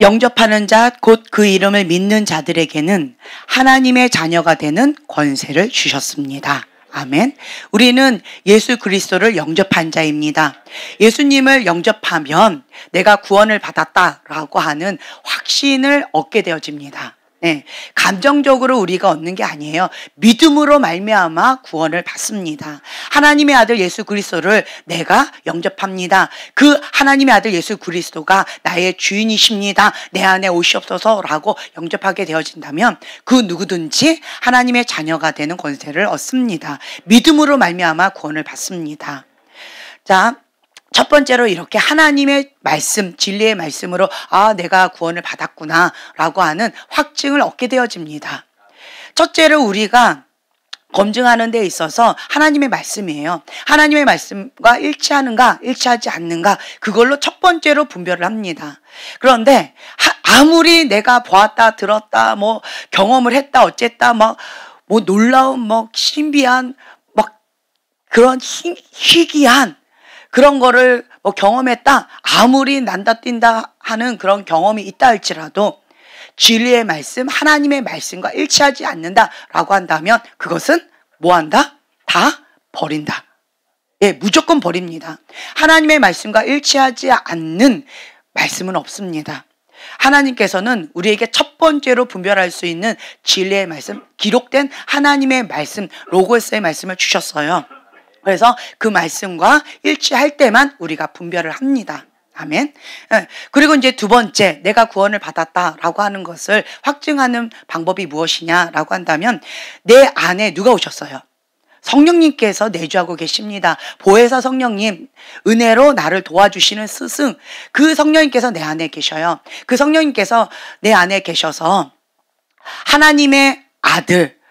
영접하는 자, 곧 그 이름을 믿는 자들에게는 하나님의 자녀가 되는 권세를 주셨습니다. 아멘. 우리는 예수 그리스도를 영접한 자입니다. 예수님을 영접하면 내가 구원을 받았다라고 하는 확신을 얻게 되어집니다. 네, 감정적으로 우리가 얻는 게 아니에요. 믿음으로 말미암아 구원을 받습니다. 하나님의 아들 예수 그리스도를 내가 영접합니다. 그 하나님의 아들 예수 그리스도가 나의 주인이십니다. 내 안에 오시옵소서라고 영접하게 되어진다면 그 누구든지 하나님의 자녀가 되는 권세를 얻습니다. 믿음으로 말미암아 구원을 받습니다. 자, 첫 번째로 이렇게 하나님의 말씀, 진리의 말씀으로 내가 구원을 받았구나 라고 하는 확증을 얻게 되어집니다. 첫째로 우리가 검증하는 데 있어서 하나님의 말씀이에요. 하나님의 말씀과 일치하는가 일치하지 않는가 그걸로 첫 번째로 분별을 합니다. 그런데 아무리 내가 보았다 들었다 뭐 경험을 했다 어쨌다 뭐 놀라운 뭐 신비한 막 그런 희귀한 그런 거를 경험했다. 아무리 난다 뛴다 하는 그런 경험이 있다 할지라도 진리의 말씀, 하나님의 말씀과 일치하지 않는다라고 한다면 그것은 뭐한다? 다 버린다. 예, 무조건 버립니다. 하나님의 말씀과 일치하지 않는 말씀은 없습니다. 하나님께서는 우리에게 첫 번째로 분별할 수 있는 진리의 말씀, 기록된 하나님의 말씀, 로고스의 말씀을 주셨어요. 그래서 그 말씀과 일치할 때만 우리가 분별을 합니다. 아멘. 그리고 이제 두 번째, 내가 구원을 받았다라고 하는 것을 확증하는 방법이 무엇이냐라고 한다면 내 안에 누가 오셨어요? 성령님께서 내주하고 계십니다. 보혜사 성령님, 은혜로 나를 도와주시는 스승, 그 성령님께서 내 안에 계셔요. 그 성령님께서 내 안에 계셔서 하나님의 아들,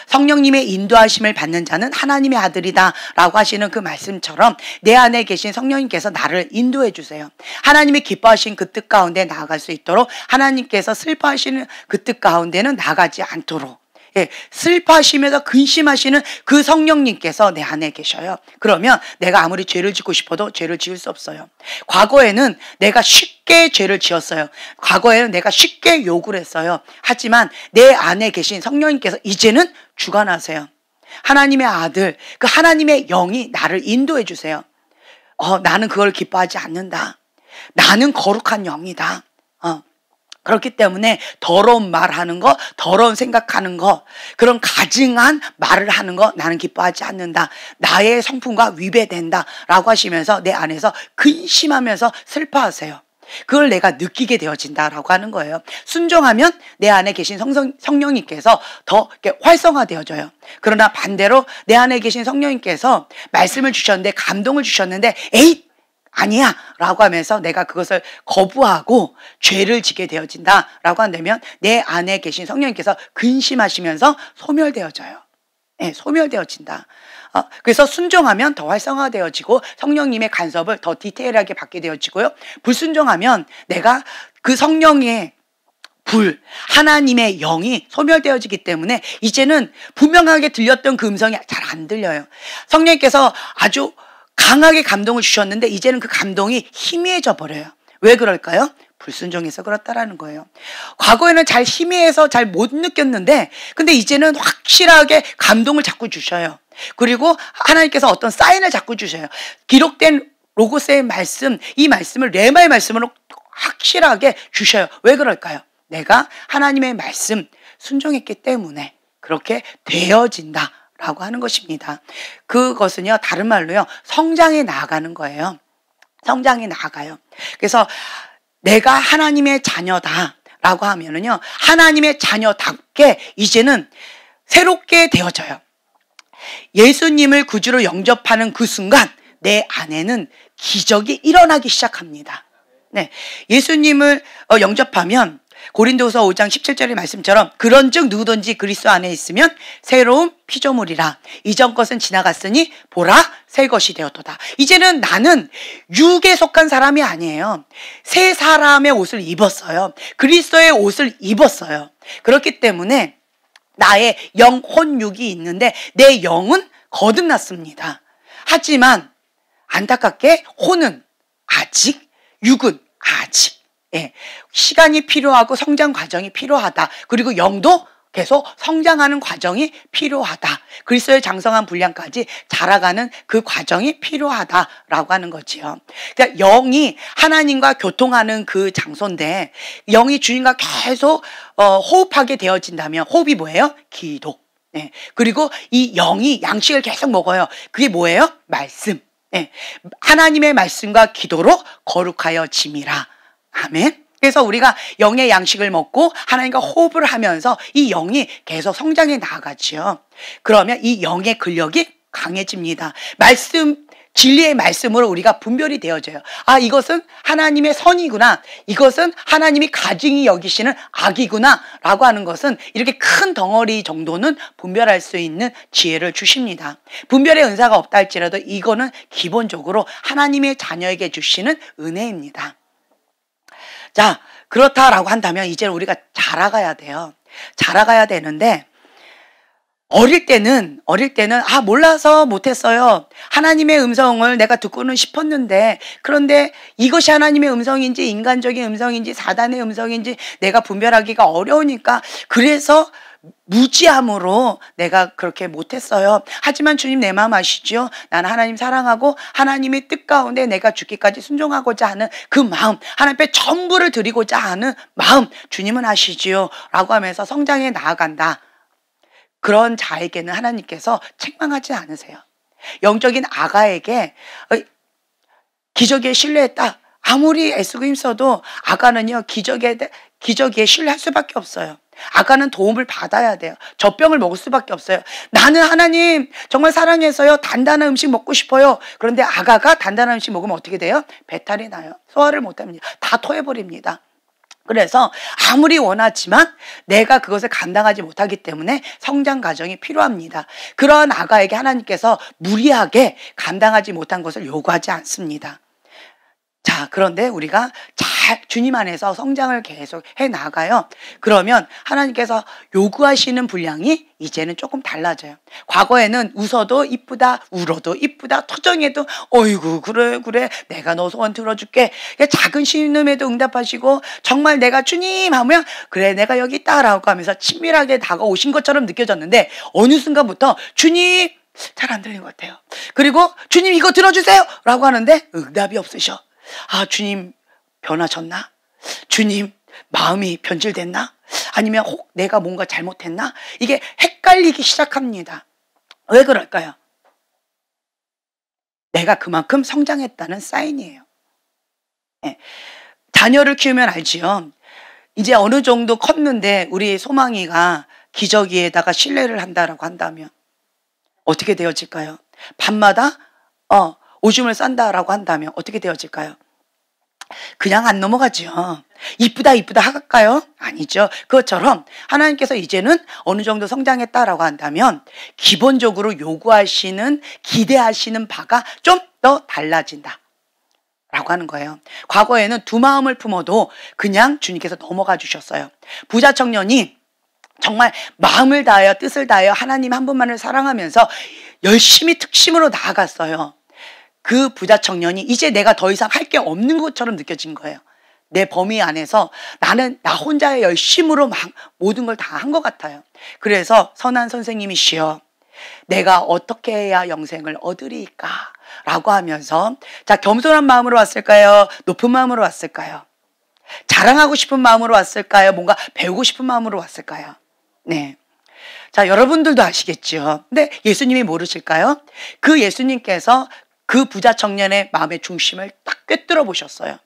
성령님의 인도하심을 받는 자는 하나님의 아들이다 라고 하시는 그 말씀처럼 내 안에 계신 성령님께서 나를 인도해 주세요. 하나님이 기뻐하신 그 뜻 가운데 나아갈 수 있도록 하나님께서 슬퍼하시는 그 뜻 가운데는 나가지 않도록 슬퍼하시면서 근심하시는 그 성령님께서 내 안에 계셔요. 그러면 내가 아무리 죄를 짓고 싶어도 죄를 지을 수 없어요. 과거에는 내가 쉽게 죄를 지었어요. 과거에는 내가 쉽게 욕을 했어요. 하지만 내 안에 계신 성령님께서 이제는 주관하세요. 하나님의 아들, 그 하나님의 영이 나를 인도해 주세요. 나는 그걸 기뻐하지 않는다. 나는 거룩한 영이다. 그렇기 때문에 더러운 말하는 거, 더러운 생각하는 거, 그런 가증한 말을 하는 거 나는 기뻐하지 않는다. 나의 성품과 위배된다 라고 하시면서 내 안에서 근심하면서 슬퍼하세요. 그걸 내가 느끼게 되어진다라고 하는 거예요. 순종하면 내 안에 계신 성령님께서 더 이렇게 활성화되어져요. 그러나 반대로 내 안에 계신 성령님께서 말씀을 주셨는데 감동을 주셨는데 에잇! 아니야 라고 하면서 내가 그것을 거부하고 죄를 지게 되어진다 라고 한다면 내 안에 계신 성령님께서 근심하시면서 소멸되어져요. 네, 소멸되어진다. 그래서 순종하면 더 활성화되어지고 성령님의 간섭을 더 디테일하게 받게 되어지고요. 불순종하면 내가 그 성령의 하나님의 영이 소멸되어지기 때문에 이제는 분명하게 들렸던 그 음성이 잘 안 들려요. 성령님께서 아주 강하게 감동을 주셨는데 이제는 그 감동이 희미해져 버려요. 왜 그럴까요? 불순종해서 그렇다라는 거예요. 과거에는 잘 희미해서 잘 못 느꼈는데 근데 이제는 확실하게 감동을 자꾸 주셔요. 그리고 하나님께서 어떤 사인을 자꾸 주셔요. 기록된 로고스의 말씀, 이 말씀을 레마의 말씀으로 확실하게 주셔요. 왜 그럴까요? 내가 하나님의 말씀 순종했기 때문에 그렇게 되어진다 라고 하는 것입니다. 그것은요, 다른 말로요, 성장해 나아가는 거예요. 성장해 나아가요. 그래서 내가 하나님의 자녀다 라고 하면은요, 하나님의 자녀답게 이제는 새롭게 되어져요. 예수님을 구주로 영접하는 그 순간 내 안에는 기적이 일어나기 시작합니다. 네, 예수님을 영접하면 고린도서 5장 17절의 말씀처럼 그런즉 누구든지 그리스도 안에 있으면 새로운 피조물이라. 이전 것은 지나갔으니 보라 새 것이 되었도다. 이제는 나는 육에 속한 사람이 아니에요. 새 사람의 옷을 입었어요. 그리스도의 옷을 입었어요. 그렇기 때문에 나의 영혼 육이 있는데 내 영은 거듭났습니다. 하지만 안타깝게 혼은 아직, 육은 아직 예, 시간이 필요하고 성장 과정이 필요하다. 그리고 영도 계속 성장하는 과정이 필요하다. 그리스도의 장성한 분량까지 자라가는 그 과정이 필요하다라고 하는 거지요. 그러니까 영이 하나님과 교통하는 그 장소인데 영이 주님과 계속 호흡하게 되어진다면 호흡이 뭐예요? 기도. 네. 그리고 이 영이 양식을 계속 먹어요. 그게 뭐예요? 말씀. 네. 하나님의 말씀과 기도로 거룩하여 짐이라. 아멘. 그래서 우리가 영의 양식을 먹고 하나님과 호흡을 하면서 이 영이 계속 성장해 나아가지요. 그러면 이 영의 근력이 강해집니다. 진리의 말씀으로 우리가 분별이 되어져요. 아, 이것은 하나님의 선이구나. 이것은 하나님이 가증히 여기시는 악이구나. 라고 하는 것은 이렇게 큰 덩어리 정도는 분별할 수 있는 지혜를 주십니다. 분별의 은사가 없다 할지라도 이거는 기본적으로 하나님의 자녀에게 주시는 은혜입니다. 자, 그렇다라고 한다면 이제 우리가 자라가야 돼요. 자라가야 되는데 어릴 때는 아, 몰라서 못했어요. 하나님의 음성을 내가 듣고는 싶었는데 그런데 이것이 하나님의 음성인지 인간적인 음성인지 사단의 음성인지 내가 분별하기가 어려우니까 그래서 무지함으로 내가 그렇게 못했어요. 하지만 주님 내 마음 아시죠? 나는 하나님 사랑하고 하나님의 뜻 가운데 내가 죽기까지 순종하고자 하는 그 마음, 하나님 앞에 전부를 드리고자 하는 마음 주님은 아시지요? 라고 하면서 성장해 나아간다. 그런 자에게는 하나님께서 책망하지 않으세요. 영적인 아가에게 기저귀에 신뢰했다. 아무리 애쓰고 힘써도 아가는요 기저귀에 신뢰할 수밖에 없어요. 아가는 도움을 받아야 돼요. 젖병을 먹을 수밖에 없어요. 나는 하나님 정말 사랑해서요 단단한 음식 먹고 싶어요. 그런데 아가가 단단한 음식 먹으면 어떻게 돼요? 배탈이 나요. 소화를 못합니다. 다 토해버립니다. 그래서 아무리 원하지만 내가 그것을 감당하지 못하기 때문에 성장 과정이 필요합니다. 그런 아가에게 하나님께서 무리하게 감당하지 못한 것을 요구하지 않습니다. 자, 그런데 우리가 잘 주님 안에서 성장을 계속 해 나가요. 그러면 하나님께서 요구하시는 분량이 이제는 조금 달라져요. 과거에는 웃어도 이쁘다, 울어도 이쁘다, 투정해도 어이구 그래 내가 너 소원 들어줄게. 작은 신음에도 응답하시고 정말 내가 주님 하면 그래 내가 여기 있다라고 하면서 친밀하게 다가오신 것처럼 느껴졌는데 어느 순간부터 주님 잘 안 들리는 것 같아요. 그리고 주님 이거 들어주세요 라고 하는데 응답이 없으셔. 아, 주님 변하셨나? 주님 마음이 변질됐나? 아니면 혹 내가 뭔가 잘못했나? 이게 헷갈리기 시작합니다. 왜 그럴까요? 내가 그만큼 성장했다는 사인이에요. 네. 자녀를 키우면 알지요. 이제 어느 정도 컸는데 우리 소망이가 기저귀에다가 신뢰를 한다라고 한다면 어떻게 되어질까요? 밤마다 오줌을 싼다라고 한다면 어떻게 되어질까요? 그냥 안 넘어가죠. 이쁘다 할까요? 아니죠. 그것처럼 하나님께서 이제는 어느 정도 성장했다라고 한다면 기본적으로 요구하시는 기대하시는 바가 좀 더 달라진다 라고 하는 거예요. 과거에는 두 마음을 품어도 그냥 주님께서 넘어가 주셨어요. 부자 청년이 정말 마음을 다하여 뜻을 다하여 하나님 한 분만을 사랑하면서 열심히 특심으로 나아갔어요. 그 부자 청년이 이제 내가 더 이상 할 게 없는 것처럼 느껴진 거예요. 내 범위 안에서 나는 나 혼자의 열심으로 막 모든 걸 다 한 것 같아요. 그래서 선한 선생님이시여 내가 어떻게 해야 영생을 얻으리까? 라고 하면서 자, 겸손한 마음으로 왔을까요? 높은 마음으로 왔을까요? 자랑하고 싶은 마음으로 왔을까요? 뭔가 배우고 싶은 마음으로 왔을까요? 네. 자, 여러분들도 아시겠죠? 근데 예수님이 모르실까요? 그 예수님께서 그 부자 청년의 마음의 중심을 딱 꿰뚫어 보셨어요.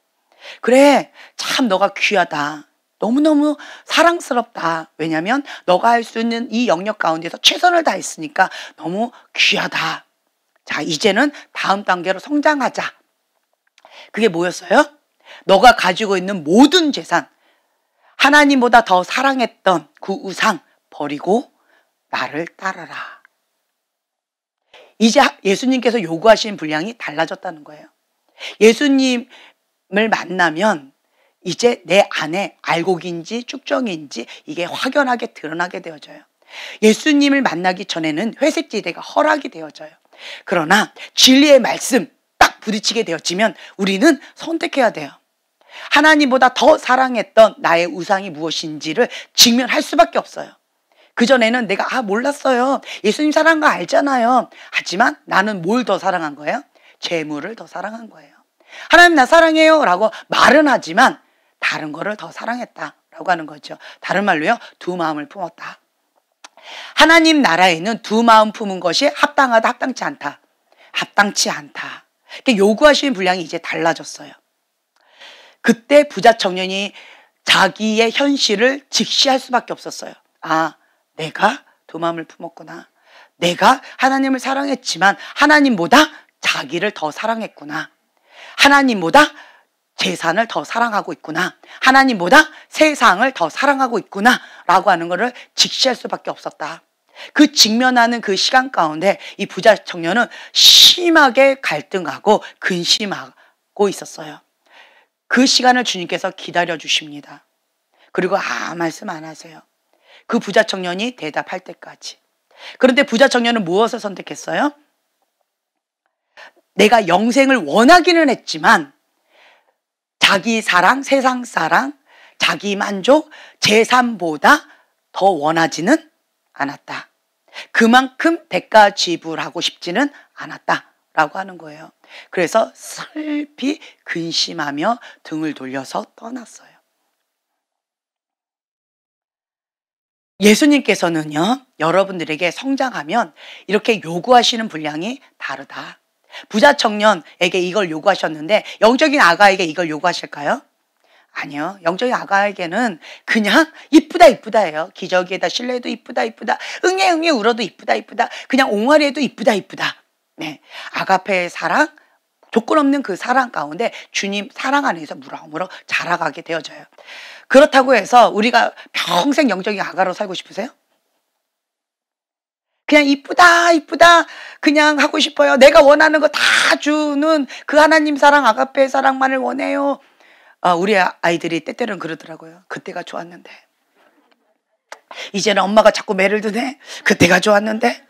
그래, 참 너가 귀하다. 너무너무 사랑스럽다. 왜냐하면 너가 할 수 있는 이 영역 가운데서 최선을 다했으니까 너무 귀하다. 자, 이제는 다음 단계로 성장하자. 그게 뭐였어요? 너가 가지고 있는 모든 재산, 하나님보다 더 사랑했던 그 우상 버리고 나를 따르라. 이제 예수님께서 요구하시는 분량이 달라졌다는 거예요. 예수님을 만나면 이제 내 안에 알곡인지 쭉정인지 이게 확연하게 드러나게 되어져요. 예수님을 만나기 전에는 회색지대가 허락이 되어져요. 그러나 진리의 말씀 딱 부딪히게 되어지면 우리는 선택해야 돼요. 하나님보다 더 사랑했던 나의 우상이 무엇인지를 직면할 수밖에 없어요. 그전에는 내가 몰랐어요. 예수님 사랑한 거 알잖아요. 하지만 나는 뭘 더 사랑한 거예요? 재물을 더 사랑한 거예요. 하나님 나 사랑해요 라고 말은 하지만 다른 거를 더 사랑했다라고 하는 거죠. 다른 말로요, 두 마음을 품었다. 하나님 나라에는 두 마음 품은 것이 합당하다, 합당치 않다. 합당치 않다. 요구하시는 분량이 이제 달라졌어요. 그때 부자 청년이 자기의 현실을 직시할 수밖에 없었어요. 내가 두 마음을 품었구나. 내가 하나님을 사랑했지만 하나님보다 자기를 더 사랑했구나. 하나님보다 재산을 더 사랑하고 있구나. 하나님보다 세상을 더 사랑하고 있구나 라고 하는 것을 직시할 수밖에 없었다. 그 직면하는 그 시간 가운데 이 부자 청년은 심하게 갈등하고 근심하고 있었어요. 그 시간을 주님께서 기다려 주십니다. 그리고 말씀 안 하세요. 그 부자 청년이 대답할 때까지. 그런데 부자 청년은 무엇을 선택했어요? 내가 영생을 원하기는 했지만 자기 사랑, 세상 사랑, 자기 만족, 재산보다 더 원하지는 않았다. 그만큼 대가 지불하고 싶지는 않았다라고 하는 거예요. 그래서 슬피 근심하며 등을 돌려서 떠났어요. 예수님께서는요, 여러분들에게 성장하면 이렇게 요구하시는 분량이 다르다. 부자 청년에게 이걸 요구하셨는데 영적인 아가에게 이걸 요구하실까요? 아니요. 영적인 아가에게는 그냥 이쁘다예요. 기저귀에다 실내도 이쁘다. 응애 울어도 이쁘다. 그냥 옹알이에도 이쁘다. 네. 아가페의 사랑, 조건 없는 그 사랑 가운데 주님 사랑 안에서 무럭무럭 자라가게 되어져요. 그렇다고 해서 우리가 평생 영적인 아가로 살고 싶으세요? 그냥 이쁘다 그냥 하고 싶어요. 내가 원하는 거 다 주는 그 하나님 사랑, 아가페의 사랑만을 원해요. 우리 아이들이 때때로는 그러더라고요. 그때가 좋았는데. 이제는 엄마가 자꾸 매를 드네. 그때가 좋았는데.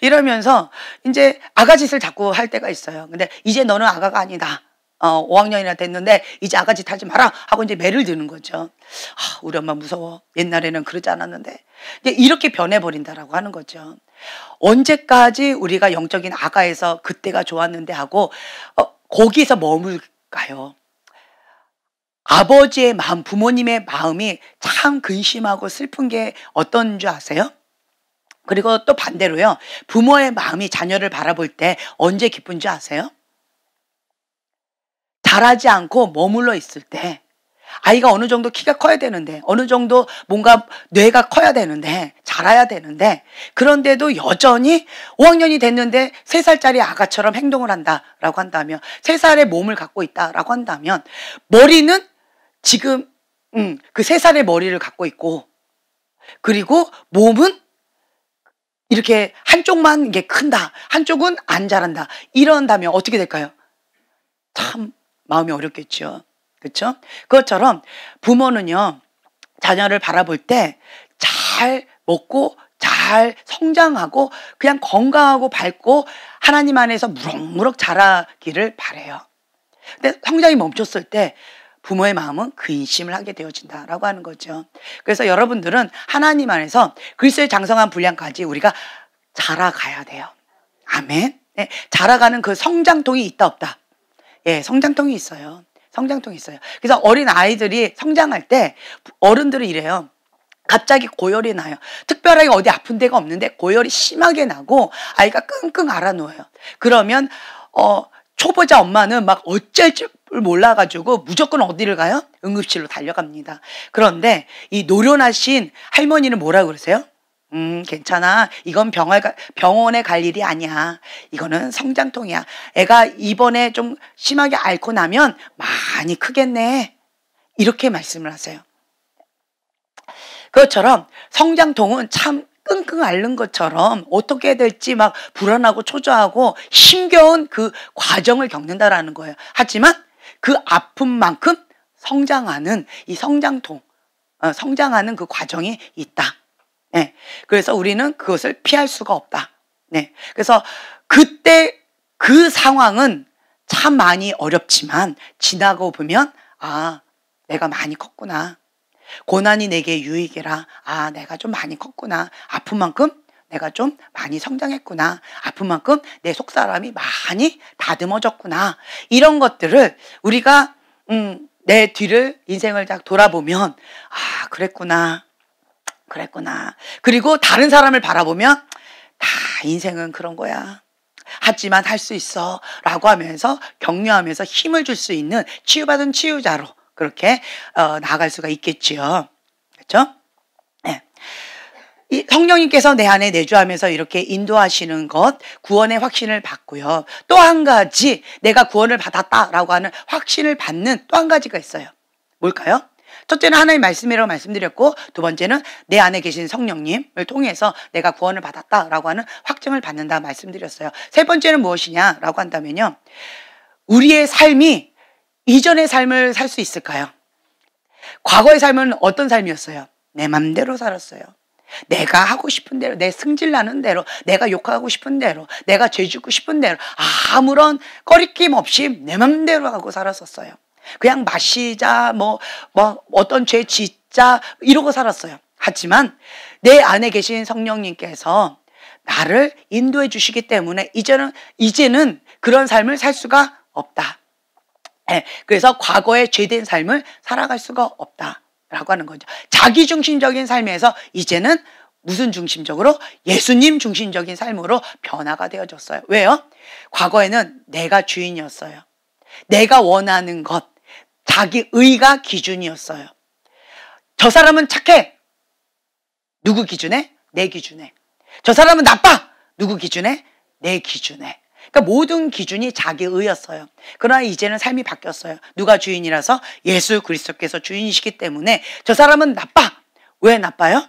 이러면서 이제 아가짓을 자꾸 할 때가 있어요. 근데 이제 너는 아가가 아니다. 5학년이나 됐는데 이제 아가짓 하지 마라 하고 이제 매를 드는 거죠. 우리 엄마 무서워. 옛날에는 그러지 않았는데. 이제 이렇게 변해버린다라고 하는 거죠. 언제까지 우리가 영적인 아가에서 그때가 좋았는데 하고 거기서 머물까요? 아버지의 마음, 부모님의 마음이 참 근심하고 슬픈 게 어떤 줄 아세요? 그리고 또 반대로요, 부모의 마음이 자녀를 바라볼 때 언제 기쁜 줄 아세요? 자라지 않고 머물러 있을 때, 아이가 어느 정도 키가 커야 되는데, 어느 정도 뭔가 뇌가 커야 되는데, 자라야 되는데, 그런데도 여전히 5학년이 됐는데 3살짜리 아가처럼 행동을 한다라고 한다면, 3살의 몸을 갖고 있다라고 한다면, 머리는 지금 그 3살의 머리를 갖고 있고, 그리고 몸은 이렇게 한쪽만 이게 큰다, 한쪽은 안 자란다, 이런다면 어떻게 될까요? 참 마음이 어렵겠죠. 그렇죠? 그것처럼 부모는요, 자녀를 바라볼 때 잘 먹고 잘 성장하고 그냥 건강하고 밝고 하나님 안에서 무럭무럭 자라기를 바래요. 근데 성장이 멈췄을 때 부모의 마음은 근심을 하게 되어진다라고 하는 거죠. 그래서 여러분들은 하나님 안에서 그리스도의 장성한 분량까지 우리가 자라가야 돼요. 아멘. 네, 자라가는 그 성장통이 있다 없다? 예, 성장통이 있어요. 성장통이 있어요. 그래서 어린 아이들이 성장할 때 어른들은 이래요. 갑자기 고열이 나요. 특별하게 어디 아픈 데가 없는데 고열이 심하게 나고 아이가 끙끙 앓아 누워요. 그러면 초보자 엄마는 막 어쩔 줄 몰라가지고 무조건 어디를 가요? 응급실로 달려갑니다. 그런데 이 노련하신 할머니는 뭐라고 그러세요? 괜찮아. 이건 병원에 갈 일이 아니야. 이거는 성장통이야. 애가 이번에 좀 심하게 앓고 나면 많이 크겠네. 이렇게 말씀을 하세요. 그것처럼 성장통은 참 끙끙 앓는 것처럼 어떻게 해야 될지 막 불안하고 초조하고 힘겨운 그 과정을 겪는다라는 거예요. 하지만 그 아픔만큼 성장하는 이 성장통, 성장하는 그 과정이 있다. 네. 그래서 우리는 그것을 피할 수가 없다. 네. 그래서 그때 그 상황은 참 많이 어렵지만 지나고 보면 아, 내가 많이 컸구나. 고난이 내게 유익이라. 아, 내가 좀 많이 컸구나. 아픈 만큼 내가 좀 많이 성장했구나. 아픈 만큼 내 속사람이 많이 다듬어졌구나. 이런 것들을 우리가 내 뒤를 인생을 딱 돌아보면 아, 그랬구나. 그리고 다른 사람을 바라보면 다 인생은 그런 거야. 하지만 할 수 있어 라고 하면서 격려하면서 힘을 줄 수 있는 치유받은 치유자로 그렇게 나아갈 수가 있겠지요. 그렇죠? 네. 이 성령님께서 내 안에 내주하면서 이렇게 인도하시는 것, 구원의 확신을 받고요. 또 한 가지 내가 구원을 받았다라고 하는 확신을 받는 또 한 가지가 있어요. 뭘까요? 첫째는 하나님의 말씀이라고 말씀드렸고, 두 번째는 내 안에 계신 성령님을 통해서 내가 구원을 받았다라고 하는 확증을 받는다 말씀드렸어요. 세 번째는 무엇이냐라고 한다면요, 우리의 삶이 이전의 삶을 살 수 있을까요? 과거의 삶은 어떤 삶이었어요? 내 맘대로 살았어요. 내가 하고 싶은 대로, 내 승질나는 대로, 내가 욕하고 싶은 대로, 내가 죄 짓고 싶은 대로 아무런 꺼리낌 없이 내 맘대로 하고 살았었어요. 그냥 마시자, 어떤 죄 짓자 이러고 살았어요. 하지만 내 안에 계신 성령님께서 나를 인도해 주시기 때문에 이제는 그런 삶을 살 수가 없다. 네, 그래서 과거의 죄된 삶을 살아갈 수가 없다라고 하는 거죠. 자기중심적인 삶에서 이제는 무슨 중심적으로? 예수님 중심적인 삶으로 변화가 되어졌어요. 왜요? 과거에는 내가 주인이었어요. 내가 원하는 것, 자기 의가 기준이었어요. 저 사람은 착해. 누구 기준에? 내 기준에. 저 사람은 나빠. 누구 기준에? 내 기준에. 그러니까 모든 기준이 자기 의였어요. 그러나 이제는 삶이 바뀌었어요. 누가 주인이라서? 예수 그리스도께서 주인이시기 때문에 저 사람은 나빠. 왜 나빠요?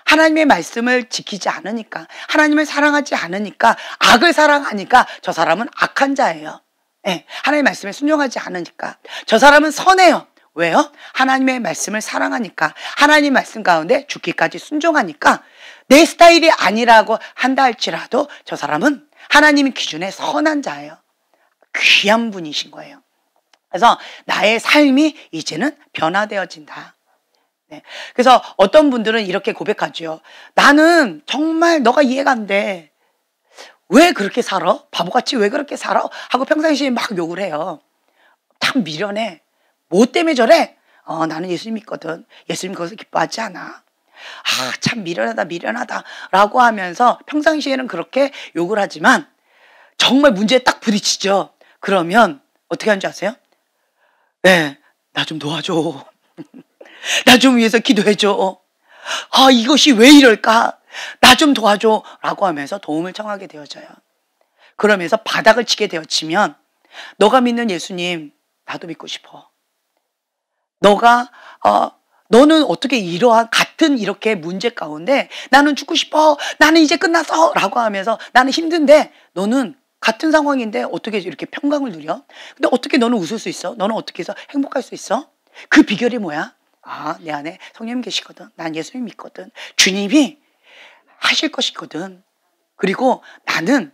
하나님의 말씀을 지키지 않으니까, 하나님을 사랑하지 않으니까, 악을 사랑하니까 저 사람은 악한 자예요. 네, 하나님의 말씀에 순종하지 않으니까. 저 사람은 선해요. 왜요? 하나님의 말씀을 사랑하니까, 하나님 말씀 가운데 죽기까지 순종하니까. 내 스타일이 아니라고 한다 할지라도 저 사람은 하나님의 기준에 선한 자예요. 귀한 분이신 거예요. 그래서 나의 삶이 이제는 변화되어진다. 네. 그래서 어떤 분들은 이렇게 고백하죠. 나는 정말 너가 이해가 안 돼. 왜 그렇게 살아? 바보같이 왜 그렇게 살아? 하고 평상시에 막 욕을 해요. 참 미련해. 뭐 때문에 저래? 나는 예수님 믿거든. 예수님 그것을 기뻐하지 않아. 참 미련하다 라고 하면서 평상시에는 그렇게 욕을 하지만 정말 문제에 딱 부딪히죠. 그러면 어떻게 하는지 아세요? 네, 나 좀 도와줘. 나 좀 위해서 기도해줘. 이것이 왜 이럴까? 나 좀 도와줘 라고 하면서 도움을 청하게 되어져요. 그러면서 바닥을 치게 되어지면 너가 믿는 예수님 나도 믿고 싶어. 너는 어떻게 이러한 같은 이렇게 문제 가운데 나는 죽고 싶어. 나는 이제 끝났어 라고 하면서 나는 힘든데 너는 같은 상황인데 어떻게 이렇게 평강을 누려? 근데 어떻게 너는 웃을 수 있어? 너는 어떻게 해서 행복할 수 있어? 그 비결이 뭐야? 내 안에 성령님 계시거든. 난 예수님 믿거든. 주님이 하실 것이거든. 그리고 나는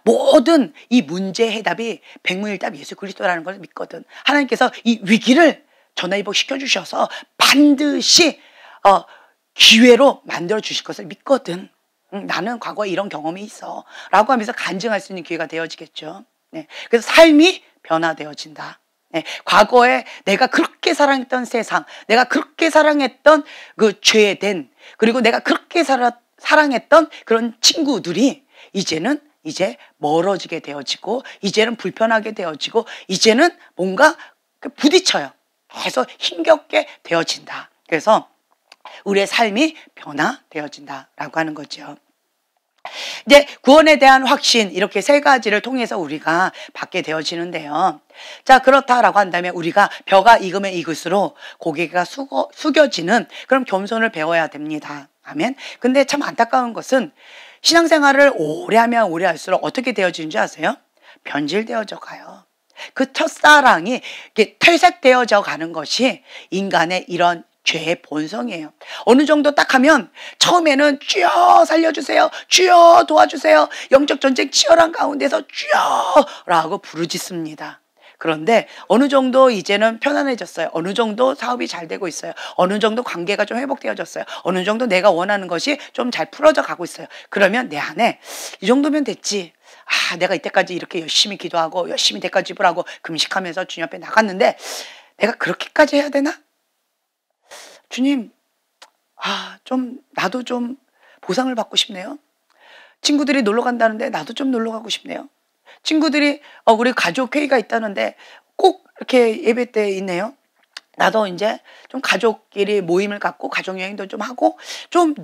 모든 이 문제의 해답이 백문일답 예수 그리스도라는 걸 믿거든. 하나님께서 이 위기를 전화위복 시켜주셔서 반드시 기회로 만들어 주실 것을 믿거든. 나는 과거에 이런 경험이 있어 라고 하면서 간증할 수 있는 기회가 되어지겠죠. 네. 그래서 삶이 변화되어진다. 네. 과거에 내가 그렇게 사랑했던 세상, 내가 그렇게 사랑했던 그 죄된, 그리고 내가 그렇게 사랑했던 그런 친구들이 이제 멀어지게 되어지고, 이제는 불편하게 되어지고, 이제는 뭔가 부딪혀요. 계속 힘겹게 되어진다. 그래서 우리의 삶이 변화되어진다라고 하는 거죠. 이제 구원에 대한 확신, 이렇게 세 가지를 통해서 우리가 받게 되어지는데요. 자, 그렇다라고 한다면 우리가 벼가 익으면 익을수록 고개가 숙여지는 그런 겸손을 배워야 됩니다. 아멘. 근데 참 안타까운 것은 신앙생활을 오래 하면 오래 할수록 어떻게 되어지는 줄 아세요? 변질되어져 가요. 그 첫사랑이 퇴색되어져 가는 것이 인간의 이런 죄의 본성이에요. 어느 정도 딱 하면 처음에는 주여 살려주세요, 주여 도와주세요, 영적 전쟁 치열한 가운데서 주여 라고 부르짖습니다. 그런데 어느 정도 이제는 편안해졌어요. 어느 정도 사업이 잘 되고 있어요. 어느 정도 관계가 좀 회복되어졌어요. 어느 정도 내가 원하는 것이 좀 잘 풀어져 가고 있어요. 그러면 내 안에 이 정도면 됐지. 내가 이때까지 이렇게 열심히 기도하고 열심히 대가 지불하고 금식하면서 주님 앞에 나갔는데 내가 그렇게까지 해야 되나? 주님, 좀 나도 좀 보상을 받고 싶네요. 친구들이 놀러 간다는데 나도 좀 놀러 가고 싶네요. 친구들이 우리 가족 회의가 있다는데 꼭 이렇게 예배 때 있네요. 나도 이제 좀 가족끼리 모임을 갖고 가족 여행도 좀 하고 좀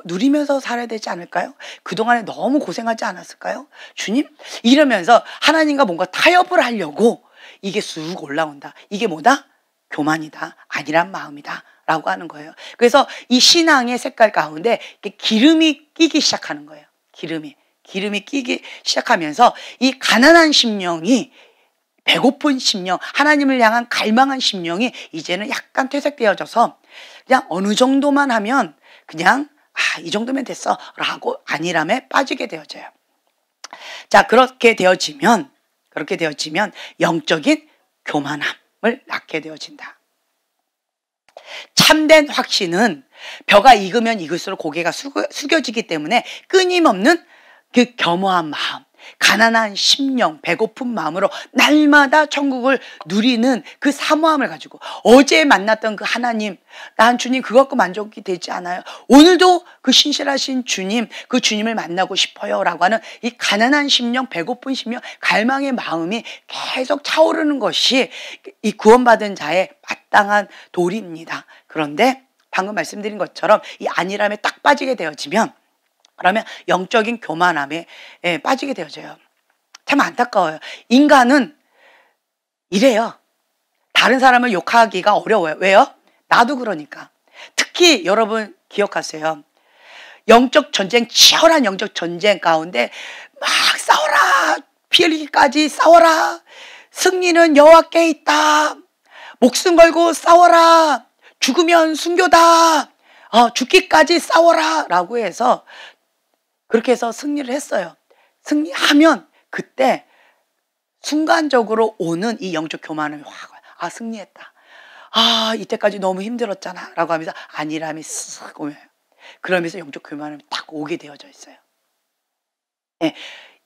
누리면서 살아야 되지 않을까요? 그동안에 너무 고생하지 않았을까요? 주님? 이러면서 하나님과 뭔가 타협을 하려고 이게 쑥 올라온다. 이게 뭐다? 교만이다. 아니란 마음이다. 라고 하는 거예요. 그래서 이 신앙의 색깔 가운데 기름이 끼기 시작하는 거예요. 기름이 끼기 시작하면서 이 가난한 심령이, 배고픈 심령, 하나님을 향한 갈망한 심령이 이제는 약간 퇴색되어져서 그냥 어느 정도만 하면 그냥 이 정도면 됐어 라고 안일함에 빠지게 되어져요. 자, 그렇게 되어지면 영적인 교만함을 낳게 되어진다. 참된 확신은 벼가 익으면 익을수록 고개가 숙여지기 때문에 끊임없는 그 겸허한 마음, 가난한 심령, 배고픈 마음으로 날마다 천국을 누리는 그 사모함을 가지고, 어제 만났던 그 하나님, 난 주님 그것 갖고 만족이 되지 않아요. 오늘도 그 신실하신 주님, 그 주님을 만나고 싶어요 라고 하는 이 가난한 심령, 배고픈 심령, 갈망의 마음이 계속 차오르는 것이 이 구원받은 자의 마땅한 도리입니다. 그런데 방금 말씀드린 것처럼 이 안일함에 딱 빠지게 되어지면, 그러면 영적인 교만함에 빠지게 되어져요. 참 안타까워요. 인간은 이래요. 다른 사람을 욕하기가 어려워요. 왜요? 나도 그러니까. 특히 여러분 기억하세요. 영적 전쟁, 치열한 영적 전쟁 가운데 막 싸워라, 피 흘리기까지 싸워라, 승리는 여호와께 있다, 목숨 걸고 싸워라, 죽으면 순교다, 죽기까지 싸워라 라고 해서 그렇게 해서 승리를 했어요. 승리하면 그때 순간적으로 오는 이 영적 교만을 확, 승리했다. 이때까지 너무 힘들었잖아 라고 하면서 안일함이 쓱 오면, 그러면서 영적 교만함이 딱 오게 되어져 있어요. 네,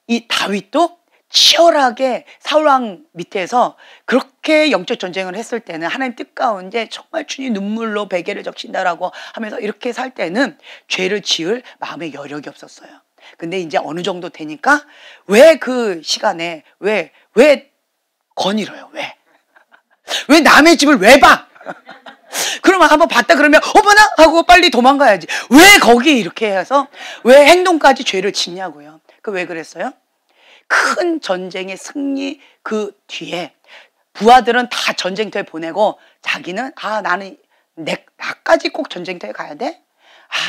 이 다윗도 치열하게 사울왕 밑에서 그렇게 영적 전쟁을 했을 때는 하나님 뜻 가운데 정말 주님 눈물로 베개를 적신다라고 하면서 이렇게 살 때는 죄를 지을 마음의 여력이 없었어요. 근데 이제 어느 정도 되니까 왜 그 시간에 왜 거닐어요? 왜 남의 집을 왜 봐? 그러면 한번 봤다 그러면 어머나 하고 빨리 도망가야지. 왜 거기 이렇게 해서 왜 행동까지 죄를 짓냐고요. 그 왜 그랬어요? 큰 전쟁의 승리 그 뒤에 부하들은 다 전쟁터에 보내고 자기는 나는 나까지 꼭 전쟁터에 가야 돼?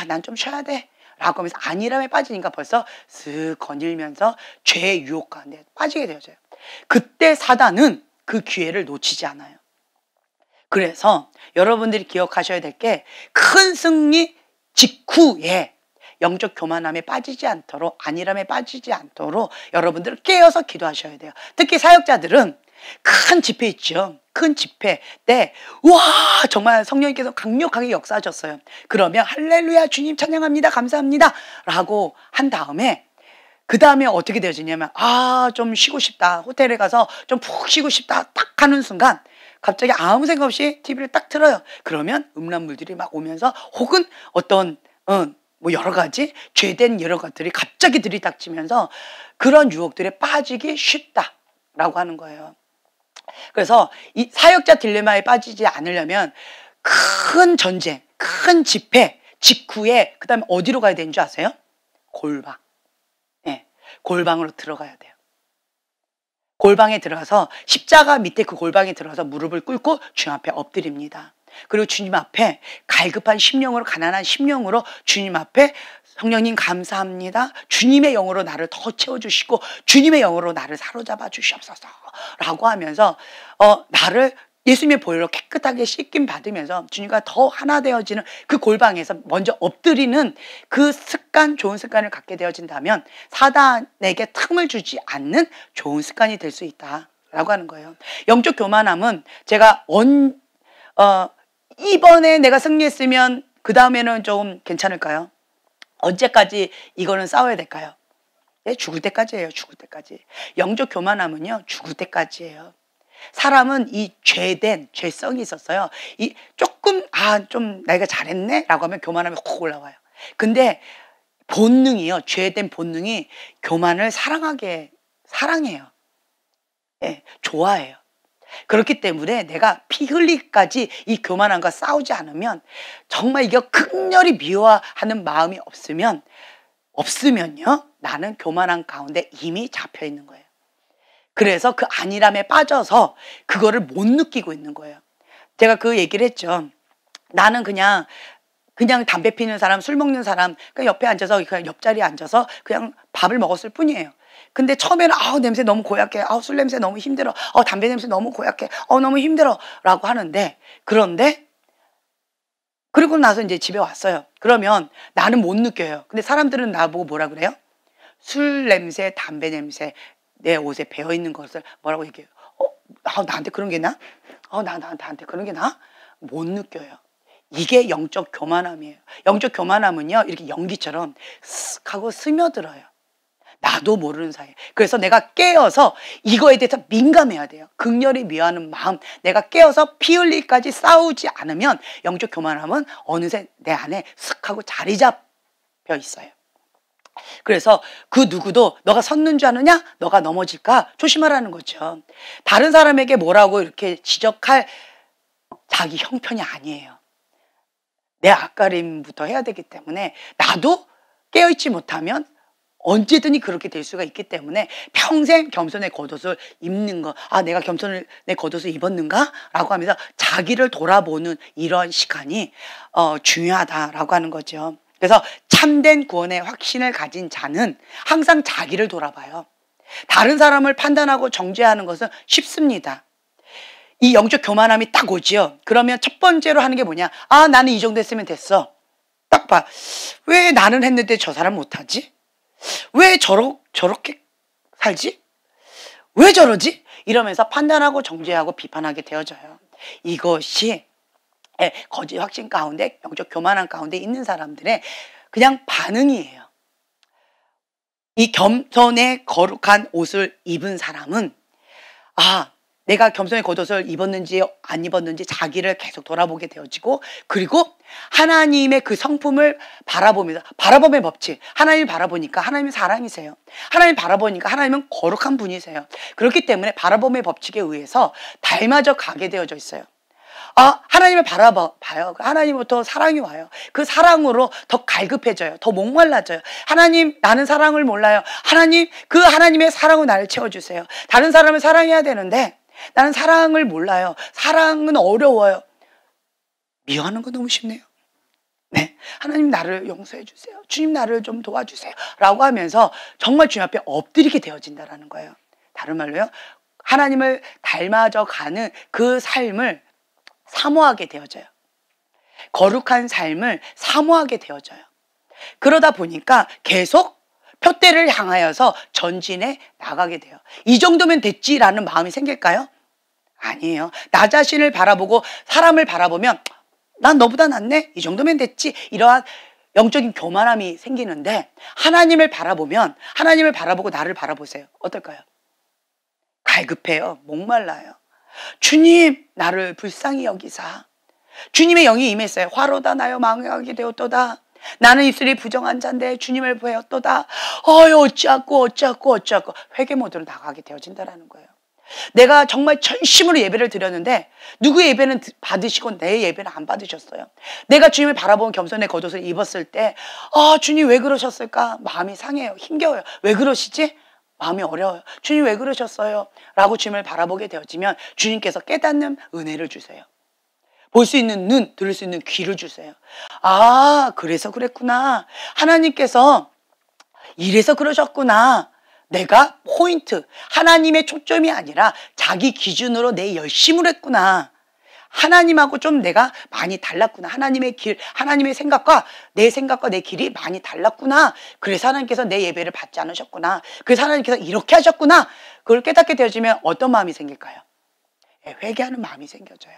난 좀 쉬어야 돼 라고 하면서 안일함에 빠지니까 벌써 슥 거닐면서 죄의 유혹 가운데 빠지게 되어져요. 그때 사단은 그 기회를 놓치지 않아요. 그래서 여러분들이 기억하셔야 될 게, 큰 승리 직후에 영적 교만함에 빠지지 않도록, 안일함에 빠지지 않도록 여러분들 깨어서 기도하셔야 돼요. 특히 사역자들은 큰 집회 있죠. 큰 집회 때 정말 성령님께서 강력하게 역사하셨어요. 그러면 할렐루야 주님 찬양합니다 감사합니다 라고 한 다음에, 그 다음에 어떻게 되어지냐면 좀 쉬고 싶다, 호텔에 가서 좀 푹 쉬고 싶다 딱 하는 순간 갑자기 아무 생각 없이 TV를 딱 틀어요. 그러면 음란물들이 막 오면서, 혹은 어떤 여러 가지 죄된 여러 것들이 갑자기 들이닥치면서 그런 유혹들에 빠지기 쉽다라고 하는 거예요. 그래서 이 사역자 딜레마에 빠지지 않으려면 큰 전쟁, 큰 집회 직후에 그 다음에 어디로 가야 되는 줄 아세요? 골방. 골방으로 들어가야 돼요. 골방에 들어가서 십자가 밑에 그 골방에 들어가서 무릎을 꿇고 주님 앞에 엎드립니다. 그리고 주님 앞에 갈급한 심령으로, 가난한 심령으로 주님 앞에 성령님 감사합니다. 주님의 영으로 나를 더 채워주시고 주님의 영으로 나를 사로잡아 주시옵소서 라고 하면서 나를 예수님의 보혈로 깨끗하게 씻김 받으면서 주님과 더 하나 되어지는 그 골방에서 먼저 엎드리는 그 습관, 좋은 습관을 갖게 되어진다면 사단에게 틈을 주지 않는 좋은 습관이 될 수 있다 라고 하는 거예요. 영적 교만함은 제가 이번에 내가 승리했으면 그 다음에는 좀 괜찮을까요? 언제까지 이거는 싸워야 될까요? 네, 죽을 때까지예요. 죽을 때까지. 영적 교만함은요, 죽을 때까지예요. 사람은 이 죄성이 있었어요. 이 조금 좀 내가 잘했네 라고 하면 교만함이 훅 올라와요. 근데 본능이요, 죄된 본능이 교만을 사랑해요. 예, 좋아해요. 그렇기 때문에 내가 피 흘리기까지 이 교만함과 싸우지 않으면, 정말 이게 극렬히 미워하는 마음이 없으면요, 나는 교만함 가운데 이미 잡혀 있는 거예요. 그래서 그 안일함에 빠져서 그거를 못 느끼고 있는 거예요. 제가 그 얘기를 했죠. 나는 그냥 담배 피는 사람, 술 먹는 사람, 그냥 옆에 앉아서, 그냥 옆자리에 앉아서 그냥 밥을 먹었을 뿐이에요. 근데 처음에는 냄새 너무 고약해, 술 냄새 너무 힘들어, 담배 냄새 너무 고약해, 너무 힘들어 라고 하는데, 그리고 나서 이제 집에 왔어요. 그러면 나는 못 느껴요. 근데 사람들은 나보고 뭐라 그래요? 술 냄새, 담배 냄새, 내 옷에 배어있는 것을 뭐라고 얘기해요? 나한테 그런 게 나? 나한테 그런 게 나? 못 느껴요. 이게 영적 교만함이에요. 영적 교만함은요, 이렇게 연기처럼 쓱 하고 스며들어요. 나도 모르는 사이에. 그래서 내가 깨어서 이거에 대해서 민감해야 돼요. 극렬히 미워하는 마음, 내가 깨어서 피 흘리기까지 싸우지 않으면 영적 교만함은 어느새 내 안에 쓱 하고 자리 잡혀 있어요. 그래서 그 누구도 너가 섰는 줄 아느냐? 너가 넘어질까? 조심하라는 거죠. 다른 사람에게 뭐라고 이렇게 지적할 자기 형편이 아니에요. 내 앞가림부터 해야 되기 때문에, 나도 깨어있지 못하면 언제든지 그렇게 될 수가 있기 때문에 평생 겸손의 겉옷을 입는 거, 내가 겸손의 겉옷을 입었는가? 라고 하면서 자기를 돌아보는 이런 시간이 중요하다라고 하는 거죠. 그래서 참된 구원의 확신을 가진 자는 항상 자기를 돌아봐요. 다른 사람을 판단하고 정죄하는 것은 쉽습니다. 이 영적 교만함이 딱 오지요. 그러면 첫 번째로 하는 게 뭐냐? 나는 이 정도 했으면 됐어. 딱 봐. 왜 나는 했는데 저 사람 못하지? 왜 저렇게 살지? 왜 저러지? 이러면서 판단하고 정죄하고 비판하게 되어져요. 이것이 거짓 확신 가운데, 영적 교만함 가운데 있는 사람들의 그냥 반응이에요. 이 겸손의 거룩한 옷을 입은 사람은 내가 겸손의 겉옷을 입었는지 안 입었는지 자기를 계속 돌아보게 되어지고, 그리고 하나님의 그 성품을 바라봄의 법칙, 하나님을 바라보니까 하나님은 사랑이세요. 하나님을 바라보니까 하나님은 거룩한 분이세요. 그렇기 때문에 바라봄의 법칙에 의해서 닮아져 가게 되어져 있어요. 하나님을 바라봐요. 하나님부터 사랑이 와요. 그 사랑으로 더 갈급해져요. 더 목말라져요. 하나님, 나는 사랑을 몰라요. 하나님, 그 하나님의 사랑으로 나를 채워주세요. 다른 사람을 사랑해야 되는데 나는 사랑을 몰라요. 사랑은 어려워요. 미워하는 거 너무 쉽네요. 네, 하나님 나를 용서해 주세요. 주님 나를 좀 도와주세요. 라고 하면서 정말 주님 앞에 엎드리게 되어진다는 거예요. 다른 말로요, 하나님을 닮아져 가는 그 삶을 사모하게 되어져요. 거룩한 삶을 사모하게 되어져요. 그러다 보니까 계속 표대를 향하여서 전진해 나가게 돼요. 이 정도면 됐지라는 마음이 생길까요? 아니에요. 나 자신을 바라보고 사람을 바라보면 난 너보다 낫네? 이 정도면 됐지? 이러한 영적인 교만함이 생기는데, 하나님을 바라보고 나를 바라보세요. 어떨까요? 갈급해요. 목말라요. 주님, 나를 불쌍히 여기사. 주님의 영이 임했어요. 화로다 나여 망하게 되었도다. 나는 입술이 부정한 자인데 주님을 보였도다. 어쩌고 회개 모드로 나가게 되어진다라는 거예요. 내가 정말 전심으로 예배를 드렸는데 누구의 예배는 받으시고 내 예배는 안 받으셨어요. 내가 주님을 바라본 겸손의 겉옷을 입었을 때 주님 왜 그러셨을까? 마음이 상해요. 힘겨워요. 왜 그러시지? 마음이 어려워요. 주님 왜 그러셨어요? 라고 주님을 바라보게 되어지면 주님께서 깨닫는 은혜를 주세요. 볼 수 있는 눈, 들을 수 있는 귀를 주세요. 그래서 그랬구나. 하나님께서 이래서 그러셨구나. 내가 포인트, 하나님의 초점이 아니라 자기 기준으로 내 열심을 했구나. 하나님하고 좀 내가 많이 달랐구나. 하나님의 길, 하나님의 생각과 내 길이 많이 달랐구나. 그래서 하나님께서 내 예배를 받지 않으셨구나. 그래서 하나님께서 이렇게 하셨구나. 그걸 깨닫게 되어지면 어떤 마음이 생길까요? 회개하는 마음이 생겨져요.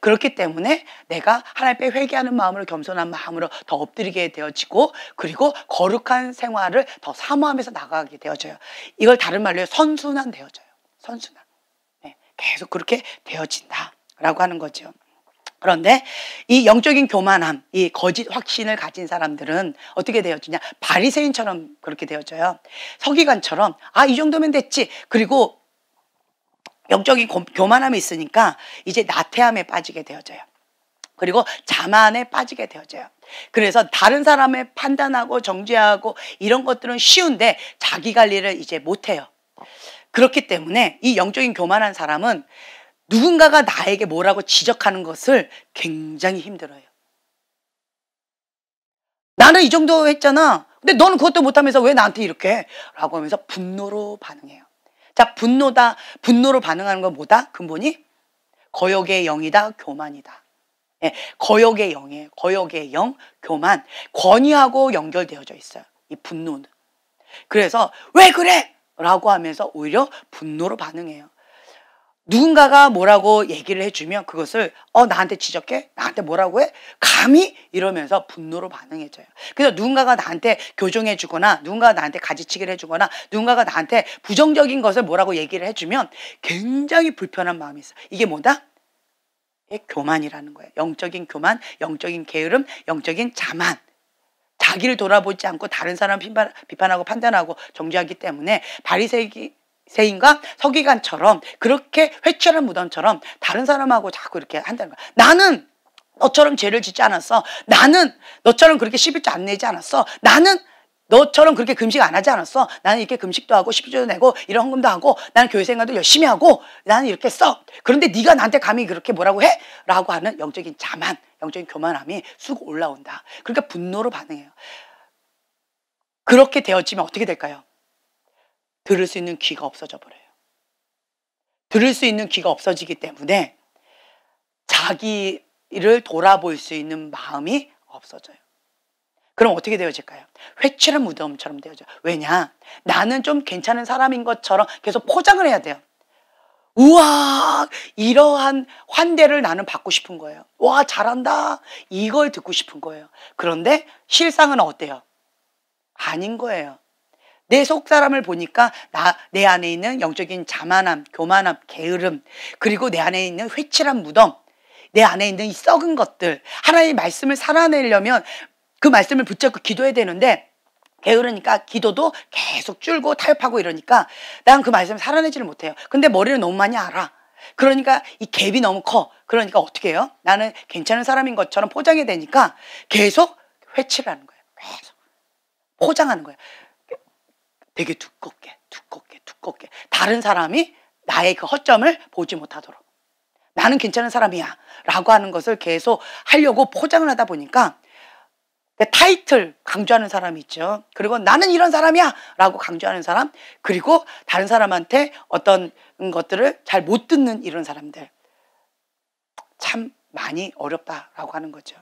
그렇기 때문에 내가 하나님 앞에 회개하는 마음으로, 겸손한 마음으로 더 엎드리게 되어지고, 그리고 거룩한 생활을 더 사모하면서 나가게 되어져요. 이걸 다른 말로 선순환 되어져요. 선순환. 계속 그렇게 되어진다라고 하는 거죠. 그런데 이 영적인 교만함, 이 거짓 확신을 가진 사람들은 어떻게 되어지냐? 바리새인처럼 그렇게 되어져요. 서기관처럼 이 정도면 됐지. 그리고 영적인 교만함이 있으니까 이제 나태함에 빠지게 되어져요. 그리고 자만에 빠지게 되어져요. 그래서 다른 사람의 판단하고 정죄하고 이런 것들은 쉬운데 자기 관리를 이제 못해요. 그렇기 때문에 이 영적인 교만한 사람은 누군가가 나에게 뭐라고 지적하는 것을 굉장히 힘들어요. 나는 이 정도 했잖아. 근데 너는 그것도 못하면서 왜 나한테 이렇게 해? 라고 하면서 분노로 반응해요. 자, 분노로 반응하는 건 뭐다? 근본이 거역의 영이다, 교만이다. 거역의 영이에요. 거역의 영, 교만. 권위하고 연결되어져 있어요. 이 분노는. 그래서 왜 그래? 라고 하면서 오히려 분노로 반응해요. 누군가가 뭐라고 얘기를 해주면 그것을 나한테 지적해? 나한테 뭐라고 해? 감히? 이러면서 분노로 반응해줘요. 그래서 누군가가 나한테 교정해주거나 누군가가 나한테 가지치기를 해주거나 누군가가 나한테 부정적인 것을 뭐라고 얘기를 해주면 굉장히 불편한 마음이 있어요. 이게 뭐다? 교만이라는 거예요. 영적인 교만, 영적인 게으름, 영적인 자만. 자기를 돌아보지 않고 다른 사람 비판하고 판단하고 정죄하기 때문에 바리새인과 서기관처럼 그렇게 회칠한 무덤처럼 다른 사람하고 자꾸 이렇게 한다는 거야. 나는 너처럼 죄를 짓지 않았어. 나는 너처럼 그렇게 11조 안 내지 않았어. 나는 너처럼 그렇게 금식 안 하지 않았어. 나는 이렇게 금식도 하고 11조도 내고 이런 헌금도 하고 나는 교회 생활도 열심히 하고 나는 이렇게 써. 그런데 네가 나한테 감히 그렇게 뭐라고 해? 라고 하는 영적인 자만, 영적인 교만함이 쑥 올라온다. 그러니까 분노로 반응해요. 그렇게 되어지면 어떻게 될까요? 들을 수 있는 귀가 없어져 버려요. 들을 수 있는 귀가 없어지기 때문에 자기를 돌아볼 수 있는 마음이 없어져요. 그럼 어떻게 되어질까요? 회칠한 무덤처럼 되어져요. 왜냐? 나는 좀 괜찮은 사람인 것처럼 계속 포장을 해야 돼요. 우와, 이러한 환대를 나는 받고 싶은 거예요. 와, 잘한다. 이걸 듣고 싶은 거예요. 그런데 실상은 어때요? 아닌 거예요. 내 속사람을 보니까 내 안에 있는 영적인 자만함, 교만함, 게으름, 그리고 내 안에 있는 회칠한 무덤, 내 안에 있는 이 썩은 것들, 하나님의 말씀을 살아내려면 그 말씀을 붙잡고 기도해야 되는데 게으르니까 기도도 계속 줄고 타협하고 이러니까 난 그 말씀을 살아내지를 못해요. 근데 머리를 너무 많이 알아. 그러니까 이 갭이 너무 커. 그러니까 어떻게 해요? 나는 괜찮은 사람인 것처럼 포장이 되니까 계속 회칠하는 거예요. 계속 포장하는 거예요. 되게 두껍게 다른 사람이 나의 그 허점을 보지 못하도록 나는 괜찮은 사람이야 라고 하는 것을 계속 하려고 포장을 하다 보니까 타이틀 강조하는 사람이 있죠. 그리고 나는 이런 사람이야 라고 강조하는 사람, 그리고 다른 사람한테 어떤 것들을 잘 못 듣는 이런 사람들, 참 많이 어렵다라고 하는 거죠.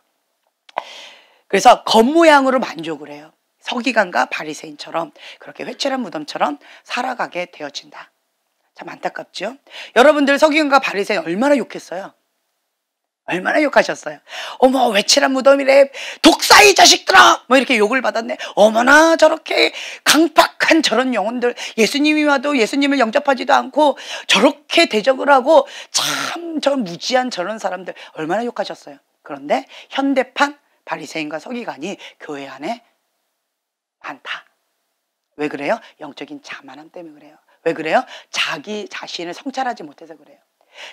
그래서 겉모양으로 만족을 해요. 서기관과 바리새인처럼 그렇게 회칠한 무덤처럼 살아가게 되어진다. 참 안타깝죠. 여러분들 서기관과 바리새인 얼마나 욕했어요? 얼마나 욕하셨어요? 어머, 회칠한 무덤이래. 독사이 자식들아! 뭐 이렇게 욕을 받았네. 어머나, 저렇게 강팍한 저런 영혼들. 예수님이 와도 예수님을 영접하지도 않고 저렇게 대적을 하고 참 저 무지한 저런 사람들 얼마나 욕하셨어요. 그런데 현대판 바리새인과 서기관이 교회 안에 많다. 왜 그래요? 영적인 자만함 때문에 그래요. 왜 그래요? 자기 자신을 성찰하지 못해서 그래요.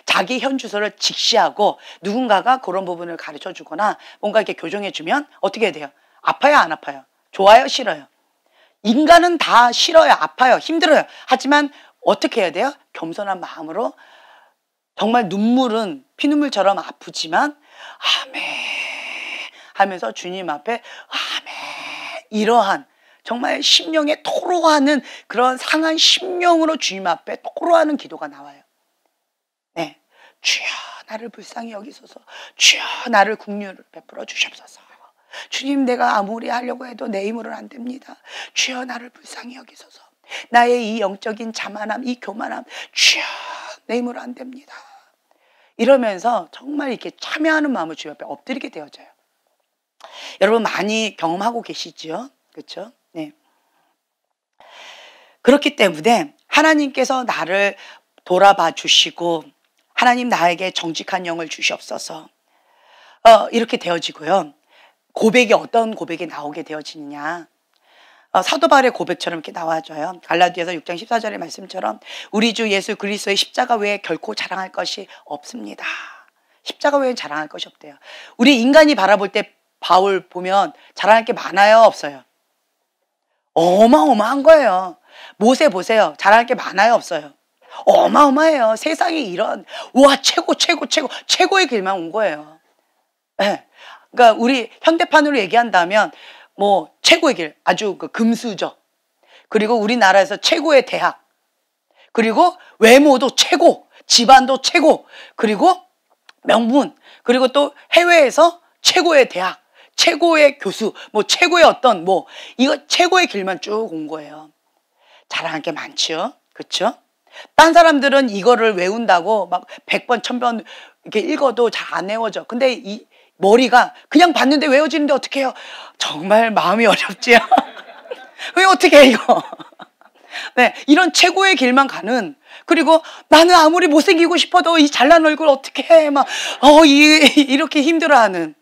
자기 현 주소를 직시하고 누군가가 그런 부분을 가르쳐 주거나 뭔가 이렇게 교정해 주면 어떻게 해야 돼요? 아파요, 안 아파요? 좋아요, 싫어요? 인간은 다 싫어요, 아파요, 힘들어요. 하지만 어떻게 해야 돼요? 겸손한 마음으로 정말 눈물은 피눈물처럼 아프지만 아멘 하면서 주님 앞에 아멘, 이러한 정말 심령에 토로하는 그런 상한 심령으로 주님 앞에 토로하는 기도가 나와요. 네, 주여 나를 불쌍히 여기소서. 주여 나를 긍휼을 베풀어 주시옵소서. 주님, 내가 아무리 하려고 해도 내 힘으로는 안 됩니다. 주여 나를 불쌍히 여기소서. 나의 이 영적인 자만함, 이 교만함, 주여 내 힘으로 안 됩니다. 이러면서 정말 이렇게 참여하는 마음을 주여 앞에 엎드리게 되어져요. 여러분 많이 경험하고 계시죠? 그렇죠? 네. 그렇기 때문에 하나님께서 나를 돌아봐 주시고 하나님 나에게 정직한 영을 주시옵소서. 이렇게 되어지고요. 고백이 어떤 고백이 나오게 되어지느냐. 사도 바울의 고백처럼 이렇게 나와줘요. 갈라디아서 6장 14절의 말씀처럼 우리 주 예수 그리스도의 십자가 외에 결코 자랑할 것이 없습니다. 십자가 외에 자랑할 것이 없대요. 우리 인간이 바라볼 때 바울 보면 자랑할 게 많아요, 없어요? 어마어마한 거예요. 모세 보세요. 자랑할 게 많아요, 없어요? 어마어마해요. 세상에 이런 와 최고의 길만 온 거예요. 네. 그러니까 우리 현대판으로 얘기한다면 뭐 최고의 길, 아주 그 금수저, 그리고 우리나라에서 최고의 대학, 그리고 외모도 최고, 집안도 최고, 그리고 명문, 그리고 또 해외에서 최고의 대학, 최고의 교수, 뭐 최고의 어떤 뭐 이거 최고의 길만 쭉 온 거예요. 자랑할 게 많죠, 그렇죠? 딴 사람들은 이거를 외운다고 막 100번, 1000번 이렇게 읽어도 잘 안 외워져. 근데 이 머리가 그냥 봤는데 외워지는데 어떻게 해요? 정말 마음이 어렵지요. 왜 어떻게 해 이거? 네, 이런 최고의 길만 가는, 그리고 나는 아무리 못생기고 싶어도 이 잘난 얼굴 어떻게 해? 막 이렇게 힘들어하는.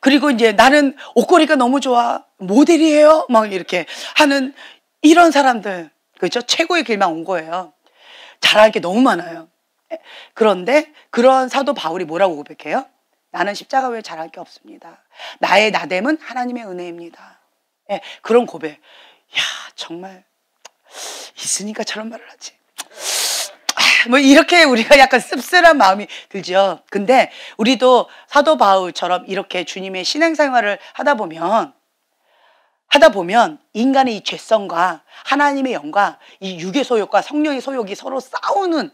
그리고 이제 나는 옷걸이가 너무 좋아, 모델이에요? 막 이렇게 하는 이런 사람들, 그렇죠? 최고의 길만 온 거예요. 잘할 게 너무 많아요. 그런데 그런 사도 바울이 뭐라고 고백해요? 나는 십자가 외에 잘할 게 없습니다. 나의 나됨은 하나님의 은혜입니다. 예, 그런 고백. 야, 정말 있으니까 저런 말을 하지. 뭐 이렇게 우리가 약간 씁쓸한 마음이 들죠. 근데 우리도 사도 바울처럼 이렇게 주님의 신앙생활을 하다 보면 인간의 이 죄성과 하나님의 영과 이 육의 소욕과 성령의 소욕이 서로 싸우는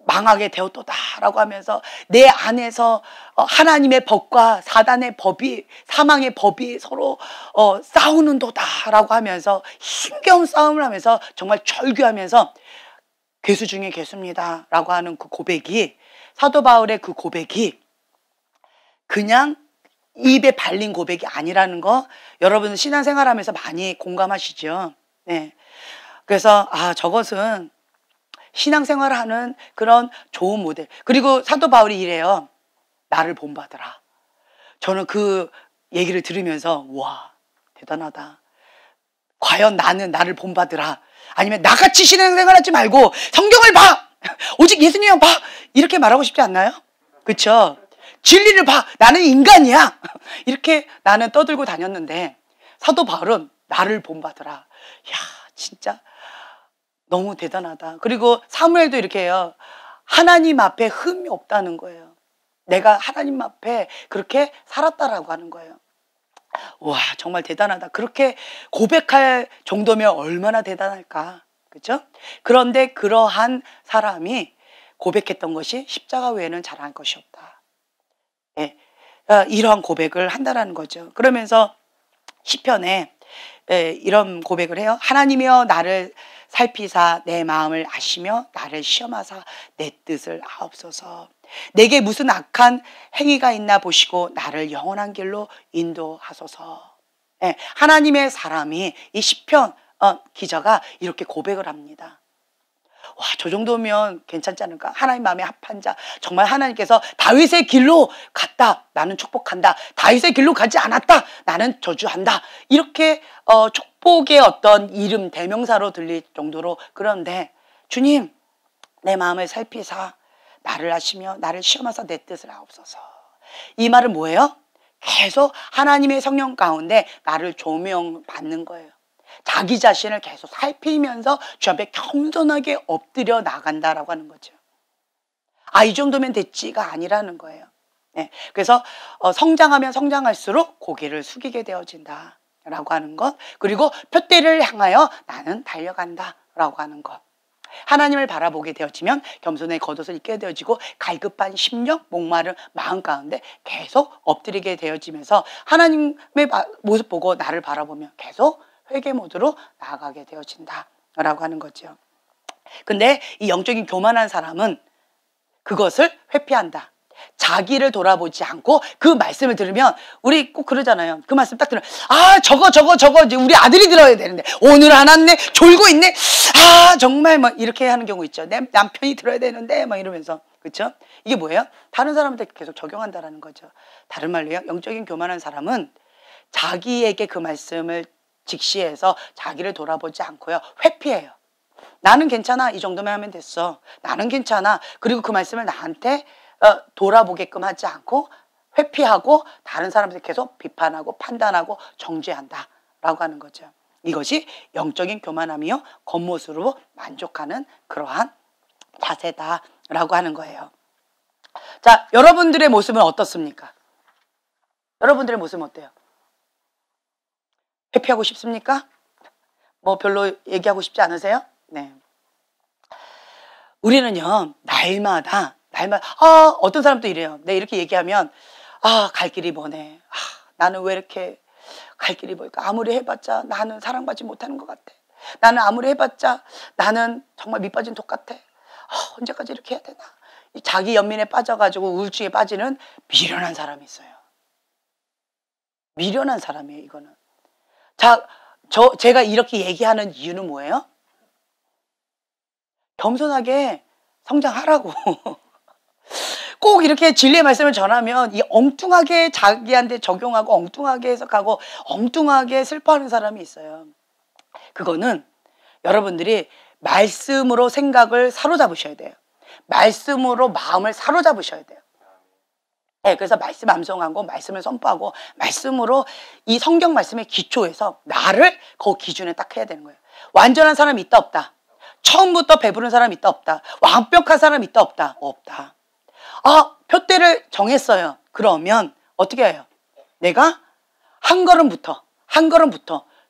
망하게 되었도다라고 하면서 내 안에서 하나님의 법과 사단의 법이, 사망의 법이 서로 싸우는도다라고 하면서 힘겨운 싸움을 하면서 정말 절규하면서 괴수 중에 괴수입니다라고 하는 그 고백이, 사도 바울의 그 고백이 그냥 입에 발린 고백이 아니라는 거 여러분 신앙생활하면서 많이 공감하시죠? 네. 그래서 저것은 신앙생활을 하는 그런 좋은 모델. 그리고 사도 바울이 이래요. 나를 본받으라. 저는 그 얘기를 들으면서 와, 대단하다. 과연 나는 나를 본받으라. 아니면 나같이 신앙생활하지 말고 성경을 봐. 오직 예수님만 봐. 이렇게 말하고 싶지 않나요? 그렇죠? 진리를 봐. 나는 인간이야. 이렇게 나는 떠들고 다녔는데 사도 바울은 나를 본받으라. 야, 진짜 너무 대단하다. 그리고 사무엘도 이렇게 해요. 하나님 앞에 흠이 없다는 거예요. 내가 하나님 앞에 그렇게 살았다라고 하는 거예요. 와, 정말 대단하다. 그렇게 고백할 정도면 얼마나 대단할까. 그렇죠? 그런데 그러한 사람이 고백했던 것이 십자가 외에는 잘할 것이 없다. 예, 이러한 고백을 한다라는 거죠. 그러면서 시편에 이런 고백을 해요. 하나님이여 나를 살피사 내 마음을 아시며 나를 시험하사 내 뜻을 아옵소서. 내게 무슨 악한 행위가 있나 보시고 나를 영원한 길로 인도하소서. 예, 하나님의 사람이 이 시편 기자가 이렇게 고백을 합니다. 와, 저 정도면 괜찮지 않을까? 하나님 마음에 합한 자, 정말 하나님께서 다윗의 길로 갔다, 나는 축복한다. 다윗의 길로 가지 않았다, 나는 저주한다. 이렇게 축복의 어떤 이름, 대명사로 들릴 정도로. 그런데 주님, 내 마음을 살피사 나를 아시며 나를 시험하사 내 뜻을 아옵소서. 이 말은 뭐예요? 계속 하나님의 성령 가운데 나를 조명받는 거예요. 자기 자신을 계속 살피면서 주 앞에 겸손하게 엎드려 나간다라고 하는 거죠. 이 정도면 됐지가 아니라는 거예요. 네. 그래서 성장하면 성장할수록 고개를 숙이게 되어진다라고 하는 것. 그리고 표대를 향하여 나는 달려간다라고 하는 것. 하나님을 바라보게 되어지면 겸손의 겉옷을 입게 되어지고 갈급한 심령, 목마른 마음 가운데 계속 엎드리게 되어지면서 하나님의 모습 보고 나를 바라보며 계속 회개 모드로 나아가게 되어진다라고 하는 거죠. 근데 이 영적인 교만한 사람은 그것을 회피한다. 자기를 돌아보지 않고 그 말씀을 들으면 우리 꼭 그러잖아요. 그 말씀 딱 들으면 저거 이제 우리 아들이 들어야 되는데 오늘 안 왔네, 졸고 있네, 정말 막 이렇게 하는 경우 있죠. 내 남편이 들어야 되는데 막 이러면서. 그렇죠? 이게 뭐예요? 다른 사람한테 계속 적용한다라는 거죠. 다른 말로요, 영적인 교만한 사람은 자기에게 그 말씀을 직시해서 자기를 돌아보지 않고요, 회피해요. 나는 괜찮아, 이 정도만 하면 됐어, 나는 괜찮아. 그리고 그 말씀을 나한테 돌아보게끔 하지 않고 회피하고 다른 사람들 계속 비판하고 판단하고 정죄한다 라고 하는 거죠. 이것이 영적인 교만함이요, 겉모습으로 만족하는 그러한 자세다라고 하는 거예요. 자, 여러분들의 모습은 어떻습니까? 여러분들의 모습은 어때요? 회피하고 싶습니까? 뭐 별로 얘기하고 싶지 않으세요? 네. 우리는요, 날마다 어떤 사람도 이래요. 내 이렇게 얘기하면 갈 길이 머네. 나는 왜 이렇게 갈 길이 멀까? 아무리 해봤자 나는 사랑받지 못하는 것 같아. 나는 아무리 해봤자 나는 정말 밑빠진 독 같아. 언제까지 이렇게 해야 되나? 자기 연민에 빠져가지고 우울증에 빠지는 미련한 사람이 있어요. 미련한 사람이에요, 이거는. 자, 제가 이렇게 얘기하는 이유는 뭐예요? 겸손하게 성장하라고. 꼭 이렇게 진리의 말씀을 전하면 이 엉뚱하게 자기한테 적용하고 엉뚱하게 해석하고 엉뚱하게 슬퍼하는 사람이 있어요. 그거는 여러분들이 말씀으로 생각을 사로잡으셔야 돼요. 말씀으로 마음을 사로잡으셔야 돼요. 네, 그래서 말씀 암송하고 말씀을 선포하고 말씀으로 이 성경 말씀의 기초에서 나를 그 기준에 딱 해야 되는 거예요. 완전한 사람이 있다 없다? 처음부터 배부른 사람이 있다 없다? 완벽한 사람이 있다 없다? 없다. 표대를 정했어요. 그러면 어떻게 해요? 내가 한 걸음부터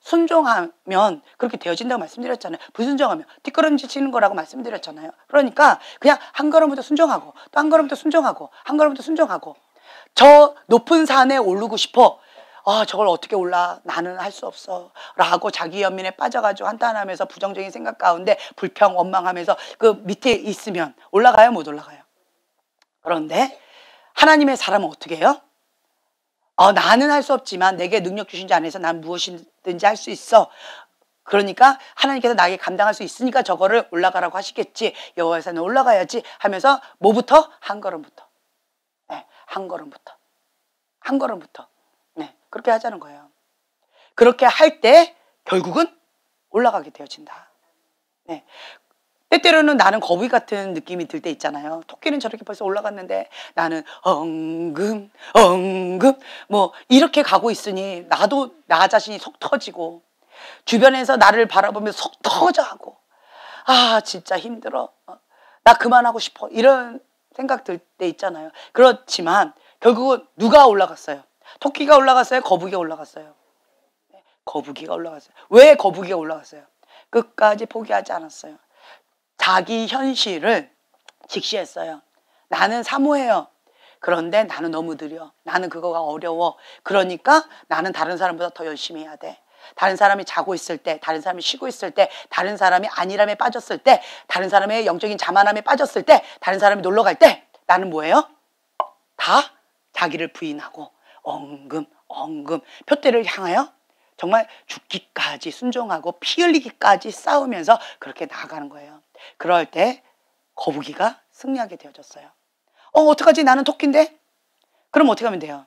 순종하면 그렇게 되어진다고 말씀드렸잖아요. 불순종하면 뒷걸음질 치는 거라고 말씀드렸잖아요. 그러니까 그냥 한 걸음부터 순종하고 또 한 걸음부터 순종하고 한 걸음부터 순종하고. 저 높은 산에 오르고 싶어. 저걸 어떻게 올라? 나는 할 수 없어 라고 자기 연민에 빠져가지고 한탄하면서 부정적인 생각 가운데 불평 원망하면서 그 밑에 있으면 올라가요? 못 올라가요? 그런데 하나님의 사람은 어떻게 해요? 나는 할 수 없지만 내게 능력 주신 자 안에서 난 무엇이든지 할 수 있어. 그러니까 하나님께서 나에게 감당할 수 있으니까 저거를 올라가라고 하시겠지. 여호와의 산에 올라가야지 하면서 뭐부터? 한 걸음부터. 네, 한 걸음부터. 네, 그렇게 하자는 거예요. 그렇게 할 때 결국은 올라가게 되어진다. 네. 때때로는 나는 거북이 같은 느낌이 들 때 있잖아요. 토끼는 저렇게 벌써 올라갔는데 나는 엉금 뭐 이렇게 가고 있으니 나도 나 자신이 속 터지고 주변에서 나를 바라보며 속 터져하고 진짜 힘들어. 나 그만하고 싶어. 이런 생각 들 때 있잖아요. 그렇지만 결국은 누가 올라갔어요? 토끼가 올라갔어요? 거북이가 올라갔어요? 거북이가 올라갔어요. 왜 거북이가 올라갔어요? 끝까지 포기하지 않았어요. 자기 현실을 직시했어요. 나는 사모해요. 그런데 나는 너무 느려. 나는 그거가 어려워. 그러니까 나는 다른 사람보다 더 열심히 해야 돼. 다른 사람이 자고 있을 때, 다른 사람이 쉬고 있을 때, 다른 사람이 안일함에 빠졌을 때, 다른 사람의 영적인 자만함에 빠졌을 때, 다른 사람이 놀러 갈 때 나는 뭐예요? 다 자기를 부인하고 엉금 표대를 향하여 정말 죽기까지 순종하고 피 흘리기까지 싸우면서 그렇게 나아가는 거예요. 그럴 때 거북이가 승리하게 되어졌어요. 어떡하지? 나는 토끼인데? 그럼 어떻게 하면 돼요?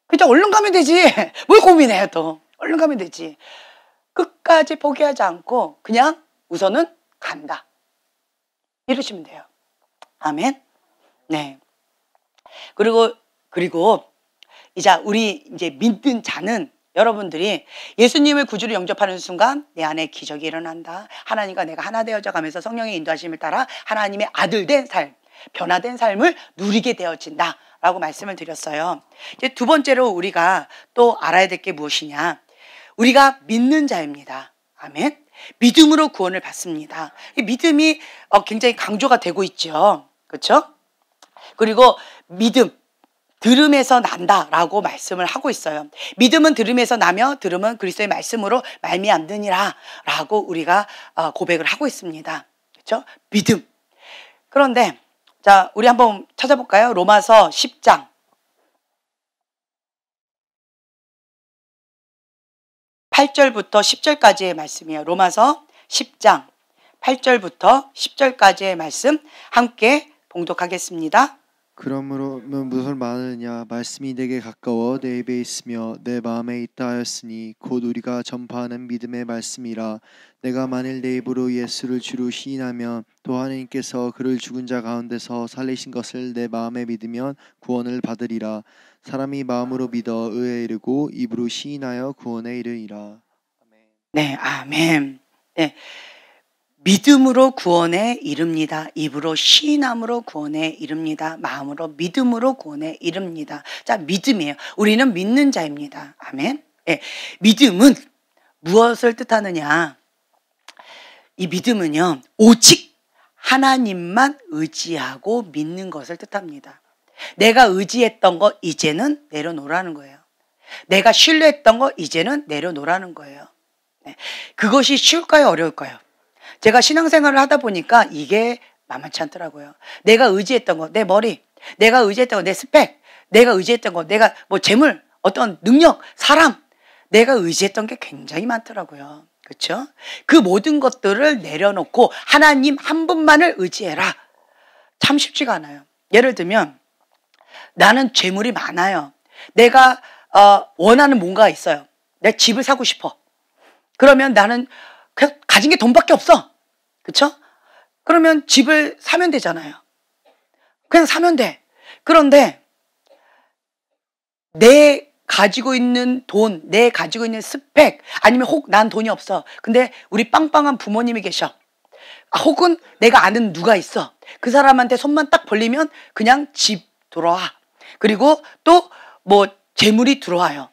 그냥 얼른 가면 되지. 뭘 고민해요 또. 얼른 가면 되지. 끝까지 포기하지 않고 그냥 우선은 간다. 이러시면 돼요. 아멘. 네. 그리고 우리 이제 믿는 자는 여러분들이 예수님을 구주로 영접하는 순간 내 안에 기적이 일어난다. 하나님과 내가 하나 되어져 가면서 성령의 인도하심을 따라 하나님의 아들 된 삶, 변화된 삶을 누리게 되어진다 라고 말씀을 드렸어요. 이제 두 번째로 우리가 또 알아야 될 게 무엇이냐. 우리가 믿는 자입니다. 아멘. 믿음으로 구원을 받습니다. 이 믿음이 굉장히 강조가 되고 있죠. 그렇죠? 그리고 믿음, 들음에서 난다라고 말씀을 하고 있어요. 믿음은 들음에서 나며 들음은 그리스도의 말씀으로 말미암느니라 라고 우리가 고백을 하고 있습니다. 그렇죠? 믿음. 그런데 자, 우리 한번 찾아볼까요? 로마서 10장 8절부터 10절까지의 말씀이에요. 로마서 10장 8절부터 10절까지의 말씀 함께 봉독하겠습니다. 그러므로 무엇을 말하느냐 말씀이 내게 가까워 내 입에 있으며 내 마음에 있다 하였으니 곧 우리가 전파하는 믿음의 말씀이라. 내가 만일 내 입으로 예수를 주로 시인하면 또 하나님께서 그를 죽은 자 가운데서 살리신 것을 내 마음에 믿으면 구원을 받으리라. 사람이 마음으로 믿어 의에 이르고 입으로 시인하여 구원에 이르리라. 네, 아멘. 네. 믿음으로 구원에 이릅니다. 입으로 시인함으로 구원에 이릅니다. 마음으로 믿음으로 구원에 이릅니다. 자, 믿음이에요. 우리는 믿는 자입니다. 아멘. 네. 믿음은 무엇을 뜻하느냐? 이 믿음은요, 오직 하나님만 의지하고 믿는 것을 뜻합니다. 내가 의지했던 거 이제는 내려놓으라는 거예요. 내가 신뢰했던 거 이제는 내려놓으라는 거예요. 네. 그것이 쉬울까요? 어려울까요? 제가 신앙생활을 하다 보니까 이게 만만치 않더라고요. 내가 의지했던 거, 내 머리, 내가 의지했던 거, 내 스펙, 내가 의지했던 거, 내가 뭐 재물, 어떤 능력, 사람, 내가 의지했던 게 굉장히 많더라고요. 그렇죠? 그 모든 것들을 내려놓고 하나님 한 분만을 의지해라. 참 쉽지가 않아요. 예를 들면 나는 재물이 많아요. 내가 원하는 뭔가가 있어요. 내 집을 사고 싶어. 그러면 나는 그냥 가진 게 돈밖에 없어. 그렇죠? 그러면 집을 사면 되잖아요. 그냥 사면 돼. 그런데 내 가지고 있는 돈, 내 가지고 있는 스펙, 아니면 혹 난 돈이 없어. 근데 우리 빵빵한 부모님이 계셔. 혹은 내가 아는 누가 있어. 그 사람한테 손만 딱 벌리면 그냥 집 들어와. 그리고 또 뭐 재물이 들어와요.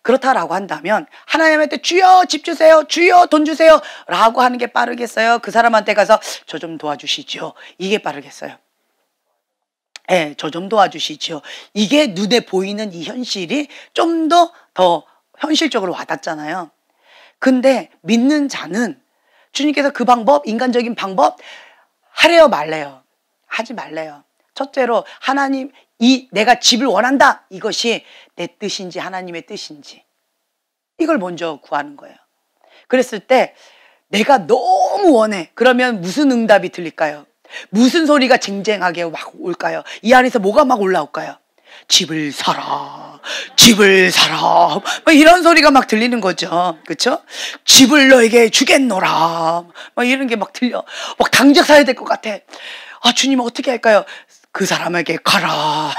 그렇다라고 한다면 하나님한테 주여 집 주세요, 주여 돈 주세요 라고 하는 게 빠르겠어요? 그 사람한테 가서 저 좀 도와주시죠, 이게 빠르겠어요? 네, 저 좀 도와주시죠. 이게 눈에 보이는 이 현실이 좀 더 현실적으로 와닿잖아요. 근데 믿는 자는 주님께서 그 방법, 인간적인 방법 하래요 말래요? 하지 말래요. 첫째로 하나님, 내가 집을 원한다, 이것이 내 뜻인지 하나님의 뜻인지 이걸 먼저 구하는 거예요. 그랬을 때 내가 너무 원해. 그러면 무슨 응답이 들릴까요? 무슨 소리가 쟁쟁하게 막 올까요? 이 안에서 뭐가 막 올라올까요? 집을 사라, 집을 사라, 막 이런 소리가 막 들리는 거죠. 그렇죠? 집을 너에게 주겠노라, 막 이런 게 막 들려. 막 당장 사야 될 것 같아. 주님 어떻게 할까요? 그 사람에게 가라.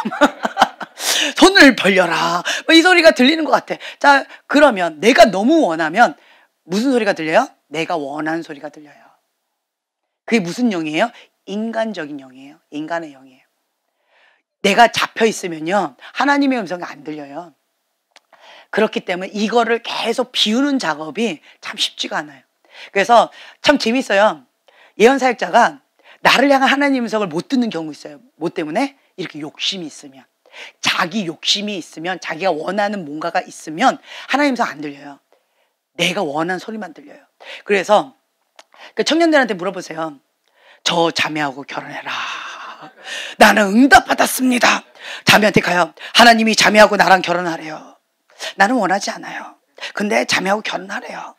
손을 벌려라. 이 소리가 들리는 것 같아. 자, 그러면 내가 너무 원하면 무슨 소리가 들려요? 내가 원하는 소리가 들려요. 그게 무슨 영이에요? 인간적인 영이에요. 인간의 영이에요. 내가 잡혀 있으면요, 하나님의 음성이 안 들려요. 그렇기 때문에 이거를 계속 비우는 작업이 참 쉽지가 않아요. 그래서 참 재밌어요. 예언사역자가 나를 향한 하나님의 음성을 못 듣는 경우 있어요. 뭐 때문에? 이렇게 욕심이 있으면, 자기 욕심이 있으면, 자기가 원하는 뭔가가 있으면 하나님의 음성 안 들려요. 내가 원하는 소리만 들려요. 그래서 그 청년들한테 물어보세요. 저 자매하고 결혼해라. 나는 응답받았습니다. 자매한테 가요. 하나님이 자매하고 나랑 결혼하래요. 나는 원하지 않아요. 근데 자매하고 결혼하래요.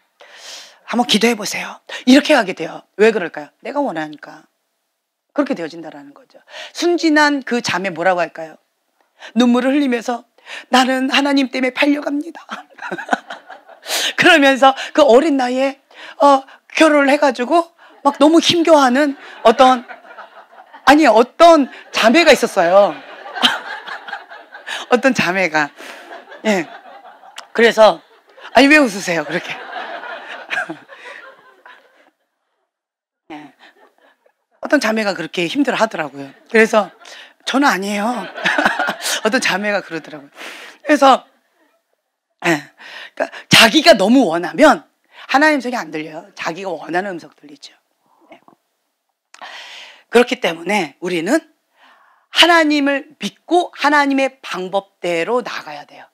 한번 기도해 보세요. 이렇게 하게 돼요. 왜 그럴까요? 내가 원하니까. 그렇게 되어진다라는 거죠. 순진한 그 자매 뭐라고 할까요? 눈물을 흘리면서 나는 하나님 때문에 팔려갑니다. 그러면서 그 어린 나이에 결혼을 해가지고 막 너무 힘겨워하는 어떤 자매가 있었어요. 어떤 자매가. 예. 그래서 왜 웃으세요 그렇게? 예. 어떤 자매가 그렇게 힘들어 하더라고요. 그래서 저는 아니에요. 어떤 자매가 그러더라고요. 그래서 그러니까 자기가 너무 원하면 하나님 음성이 안 들려요. 자기가 원하는 음성 들리죠. 네. 그렇기 때문에 우리는 하나님을 믿고 하나님의 방법대로 나가야 돼요.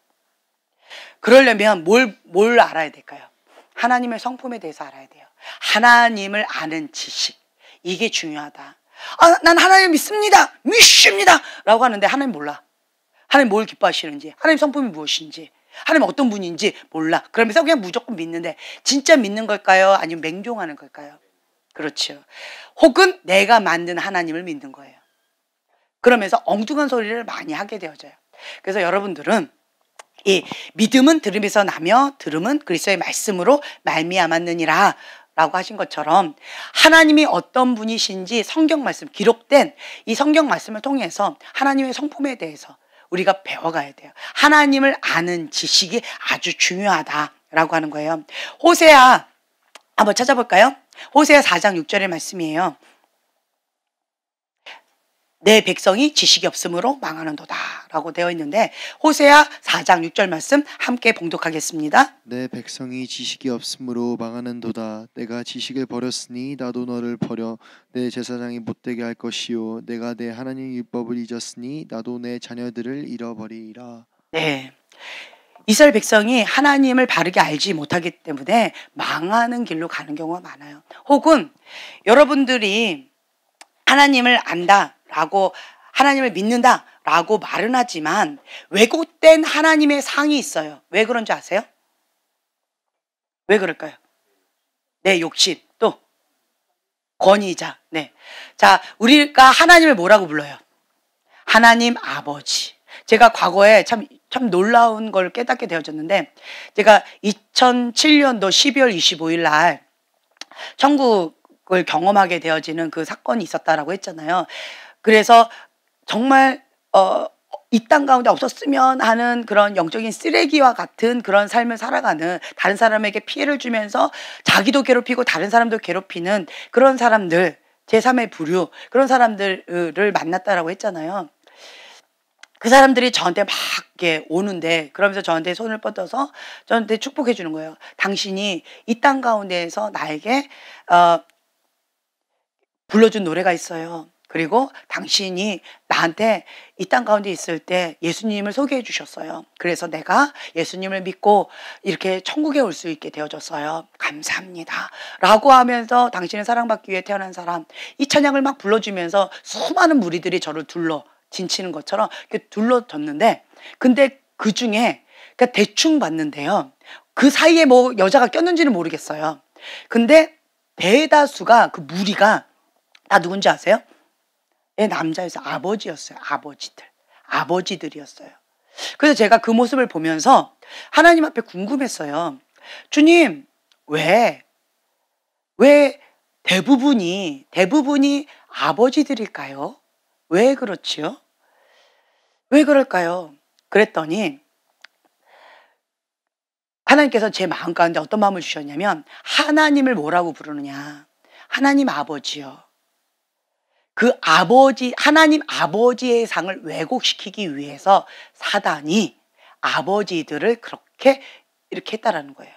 그러려면 뭘 알아야 될까요? 하나님의 성품에 대해서 알아야 돼요. 하나님을 아는 지식. 이게 중요하다. 난 하나님 믿습니다. 라고 하는데 하나님 몰라. 하나님 뭘 기뻐하시는지, 하나님 성품이 무엇인지, 하나님 어떤 분인지 몰라. 그러면서 그냥 무조건 믿는데 진짜 믿는 걸까요? 아니면 맹종하는 걸까요? 그렇죠. 혹은 내가 만든 하나님을 믿는 거예요. 그러면서 엉뚱한 소리를 많이 하게 되어져요. 그래서 여러분들은 이 믿음은 들음에서 나며 들음은 그리스도의 말씀으로 말미암았느니라 라고 하신 것처럼 하나님이 어떤 분이신지 성경 말씀, 기록된 이 성경 말씀을 통해서 하나님의 성품에 대해서 우리가 배워가야 돼요. 하나님을 아는 지식이 아주 중요하다라고 하는 거예요. 호세아 한번 찾아볼까요? 호세아 4장 6절의 말씀이에요. 내 백성이 지식이 없으므로 망하는도다 라고 되어 있는데 호세아 4장 6절 말씀 함께 봉독하겠습니다. 내 백성이 지식이 없으므로 망하는도다. 내가 지식을 버렸으니 나도 너를 버려 내 제사장이 못되게 할 것이요 내가 내 하나님 율법을 잊었으니 나도 내 자녀들을 잃어버리리라. 네, 이스라엘 백성이 하나님을 바르게 알지 못하기 때문에 망하는 길로 가는 경우가 많아요. 혹은 여러분들이 하나님을 안다 라고 하나님을 믿는다 라고 말은 하지만 왜곡된 하나님의 상이 있어요. 왜 그런지 아세요? 왜 그럴까요? 내 욕심, 또 권위자. 네. 자, 우리가 하나님을 뭐라고 불러요? 하나님 아버지. 제가 과거에 참 놀라운 걸 깨닫게 되어졌는데 제가 2007년도 12월 25일 날 천국을 경험하게 되어지는 그 사건이 있었다라고 했잖아요. 그래서 정말 이 땅 가운데 없었으면 하는 그런 영적인 쓰레기와 같은 그런 삶을 살아가는, 다른 사람에게 피해를 주면서 자기도 괴롭히고 다른 사람도 괴롭히는 그런 사람들, 제3의 부류, 그런 사람들을 만났다라고 했잖아요. 그 사람들이 저한테 막 이렇게 오는데 그러면서 저한테 손을 뻗어서 저한테 축복해 주는 거예요. 당신이 이 땅 가운데에서 나에게 불러준 노래가 있어요. 그리고 당신이 나한테 이 땅 가운데 있을 때 예수님을 소개해 주셨어요. 그래서 내가 예수님을 믿고 이렇게 천국에 올 수 있게 되어졌어요. 감사합니다. 라고 하면서 당신은 사랑받기 위해 태어난 사람, 이 찬양을 막 불러주면서 수많은 무리들이 저를 둘러 진치는 것처럼 이렇게 둘러졌는데, 근데 그 중에 그러니까 대충 봤는데요. 그 사이에 뭐 여자가 꼈는지는 모르겠어요. 근데 대다수가 그 무리가 다 누군지 아세요? 남자여서 아버지였어요. 아버지들이었어요. 그래서 제가 그 모습을 보면서 하나님 앞에 궁금했어요. 주님, 왜 대부분이 아버지들일까요? 왜 그렇지요? 왜 그럴까요? 그랬더니 하나님께서 제 마음 가운데 어떤 마음을 주셨냐면, 하나님을 뭐라고 부르느냐? 하나님 아버지요. 그 아버지, 하나님 아버지의 상을 왜곡시키기 위해서 사단이 아버지들을 그렇게 이렇게 했다라는 거예요.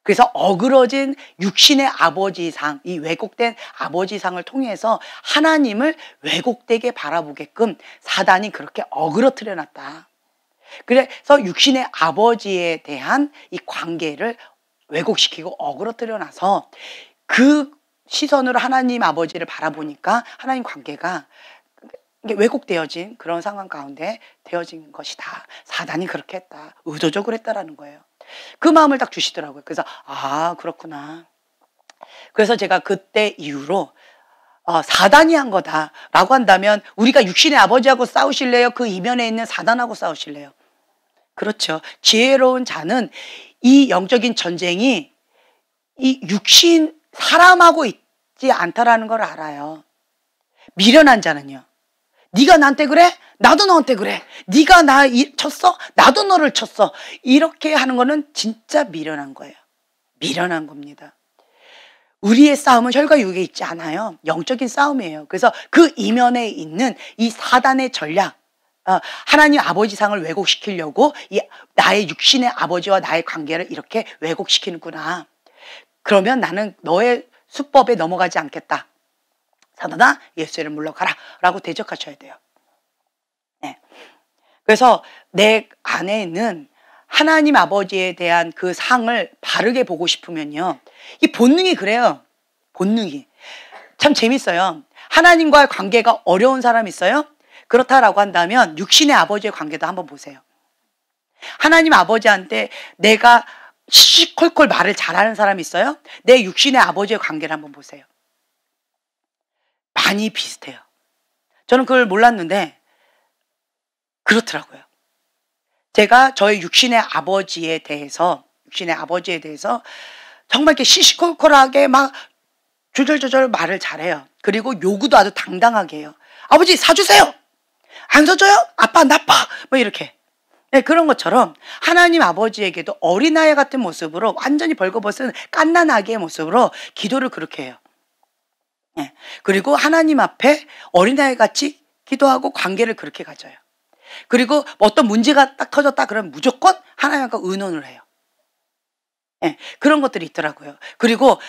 그래서 어그러진 육신의 아버지상, 이 왜곡된 아버지상을 통해서 하나님을 왜곡되게 바라보게끔 사단이 그렇게 어그러뜨려 놨다. 그래서 육신의 아버지에 대한 이 관계를 왜곡시키고 어그러뜨려 놔서 그 시선으로 하나님 아버지를 바라보니까 하나님 관계가 왜곡되어진 그런 상황 가운데 되어진 것이다. 사단이 그렇게 했다. 의도적으로 했다라는 거예요. 그 마음을 딱 주시더라고요. 그래서 그렇구나. 그래서 제가 그때 이후로 사단이 한 거다라고 한다면 우리가 육신의 아버지하고 싸우실래요? 그 이면에 있는 사단하고 싸우실래요? 그렇죠. 지혜로운 자는 이 영적인 전쟁이 이 육신 사람하고 있지 않다라는 걸 알아요. 미련한 자는요, 네가 나한테 그래? 나도 너한테 그래. 네가 나 쳤어? 나도 너를 쳤어. 이렇게 하는 거는 진짜 미련한 거예요. 미련한 겁니다. 우리의 싸움은 혈과 육에 있지 않아요. 영적인 싸움이에요. 그래서 그 이면에 있는 이 사단의 전략, 하나님 아버지 상을 왜곡시키려고 나의 육신의 아버지와 나의 관계를 이렇게 왜곡시키는구나. 그러면 나는 너의 수법에 넘어가지 않겠다. 사단아, 예수 이름 물러가라 라고 대적하셔야 돼요. 네. 그래서 내 안에는 하나님 아버지에 대한 그 상을 바르게 보고 싶으면요, 이 본능이 그래요. 본능이 참 재밌어요. 하나님과의 관계가 어려운 사람 있어요? 그렇다라고 한다면 육신의 아버지의 관계도 한번 보세요. 하나님 아버지한테 내가 시시콜콜 말을 잘하는 사람 있어요? 내 육신의 아버지의 관계를 한번 보세요. 많이 비슷해요. 저는 그걸 몰랐는데 그렇더라고요. 제가 저의 육신의 아버지에 대해서 정말 이렇게 시시콜콜하게 막 조절조절 말을 잘해요. 그리고 요구도 아주 당당하게 해요. 아버지 사주세요. 안 사줘요? 아빠 나빠. 뭐 이렇게. 네, 그런 것처럼 하나님 아버지에게도 어린아이 같은 모습으로, 완전히 벌거벗은 갓난아기의 모습으로 기도를 그렇게 해요. 네, 그리고 하나님 앞에 어린아이 같이 기도하고 관계를 그렇게 가져요. 그리고 어떤 문제가 딱 터졌다 그러면 무조건 하나님과 의논을 해요. 네, 그런 것들이 있더라고요. 그리고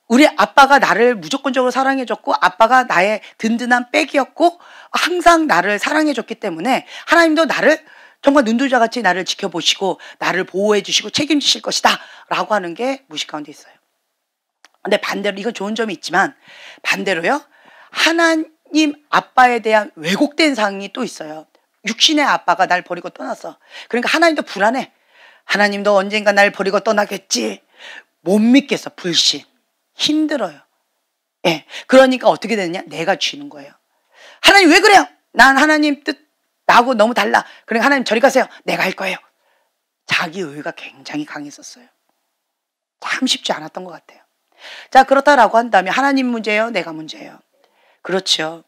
우리 아빠가 나를 무조건적으로 사랑해줬고, 아빠가 나의 든든한 백이었고, 항상 나를 사랑해줬기 때문에 하나님도 나를 정말 눈동자같이 나를 지켜보시고 나를 보호해 주시고 책임지실 것이다 라고 하는 게 무식 가운데 있어요. 근데 반대로, 이건 좋은 점이 있지만 반대로요, 하나님 아빠에 대한 왜곡된 상이 또 있어요. 육신의 아빠가 날 버리고 떠났어. 그러니까 하나님도 불안해. 하나님도 언젠가 날 버리고 떠나겠지. 못 믿겠어. 불신. 힘들어요. 예. 그러니까 어떻게 되느냐? 내가 쥐는 거예요. 하나님 왜 그래요? 난 하나님 뜻 나하고 너무 달라. 그러니까 하나님 저리 가세요. 내가 할 거예요. 자기 의가 굉장히 강했었어요. 참 쉽지 않았던 것 같아요. 자, 그렇다라고 한다면 하나님 문제예요? 내가 문제예요? 그렇죠.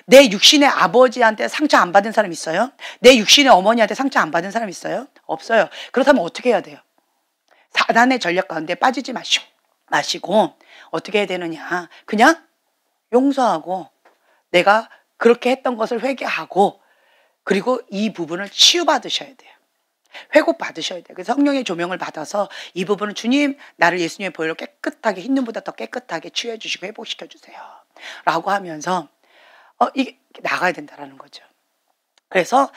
내 육신의 아버지한테 상처 안 받은 사람 있어요? 내 육신의 어머니한테 상처 안 받은 사람 있어요? 없어요. 그렇다면 어떻게 해야 돼요? 사단의 전략 가운데 빠지지 마시고 어떻게 해야 되느냐? 그냥 용서하고 내가 그렇게 했던 것을 회개하고, 그리고 이 부분을 치유받으셔야 돼요. 회복받으셔야 돼요. 그래서 성령의 조명을 받아서 이 부분은 주님, 나를 예수님의 보혈로 깨끗하게, 흰눈보다 더 깨끗하게 치유해 주시고 회복시켜 주세요 라고 하면서 이게 나가야 된다라는 거죠. 그래서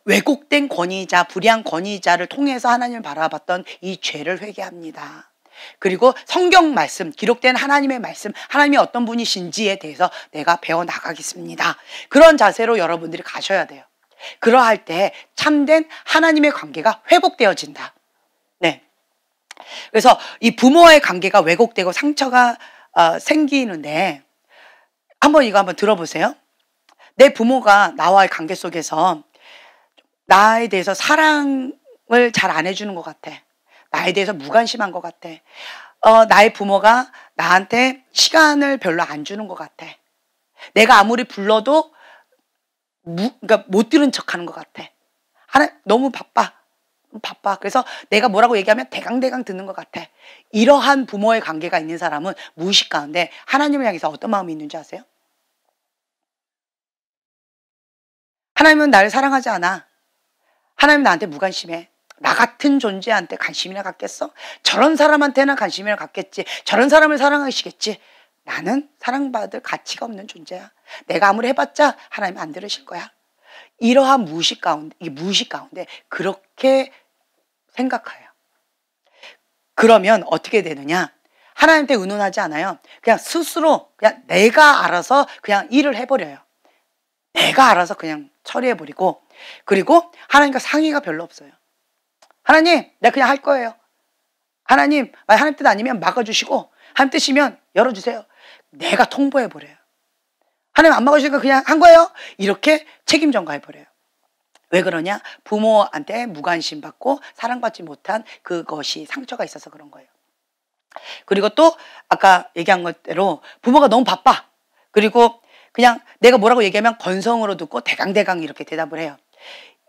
왜곡된 권위자, 불의한 권위자를 통해서 하나님을 바라봤던 이 죄를 회개합니다. 그리고 성경 말씀, 기록된 하나님의 말씀, 하나님이 어떤 분이신지에 대해서 내가 배워나가겠습니다. 그런 자세로 여러분들이 가셔야 돼요. 그러할 때 참된 하나님의 관계가 회복되어진다. 네. 그래서 이 부모와의 관계가 왜곡되고 상처가 생기는데, 이거 한번 들어보세요. 내 부모가 나와의 관계 속에서 나에 대해서 사랑을 잘 안 해주는 것 같아. 나에 대해서 무관심한 것 같아. 나의 부모가 나한테 시간을 별로 안 주는 것 같아. 내가 아무리 불러도 그러니까 못 들은 척하는 것 같아. 너무 바빠. 그래서 내가 뭐라고 얘기하면 대강대강 듣는 것 같아. 이러한 부모의 관계가 있는 사람은 무의식 가운데 하나님을 향해서 어떤 마음이 있는지 아세요? 하나님은 나를 사랑하지 않아. 하나님은 나한테 무관심해. 나 같은 존재한테 관심이나 갖겠어? 저런 사람한테나 관심이나 갖겠지. 저런 사람을 사랑하시겠지. 나는 사랑받을 가치가 없는 존재야. 내가 아무리 해봤자 하나님 안 들으실 거야. 이러한 무의식 가운데 그렇게 생각해요. 그러면 어떻게 되느냐? 하나님한테 의논하지 않아요. 그냥 스스로 그냥 내가 알아서 그냥 일을 해버려요. 내가 알아서 그냥 처리해버리고, 그리고 하나님과 상의가 별로 없어요. 하나님, 내가 그냥 할 거예요. 하나님 뜻 아니면 막아주시고, 하나님 뜻이면 열어주세요. 내가 통보해버려요. 하나님 안 막아주시니까 그냥 한 거예요. 이렇게 책임 전가해버려요. 왜 그러냐? 부모한테 무관심 받고 사랑받지 못한 그것이 상처가 있어서 그런 거예요. 그리고 또 아까 얘기한 것대로 부모가 너무 바빠. 그리고 그냥 내가 뭐라고 얘기하면 건성으로 듣고 대강대강 이렇게 대답을 해요.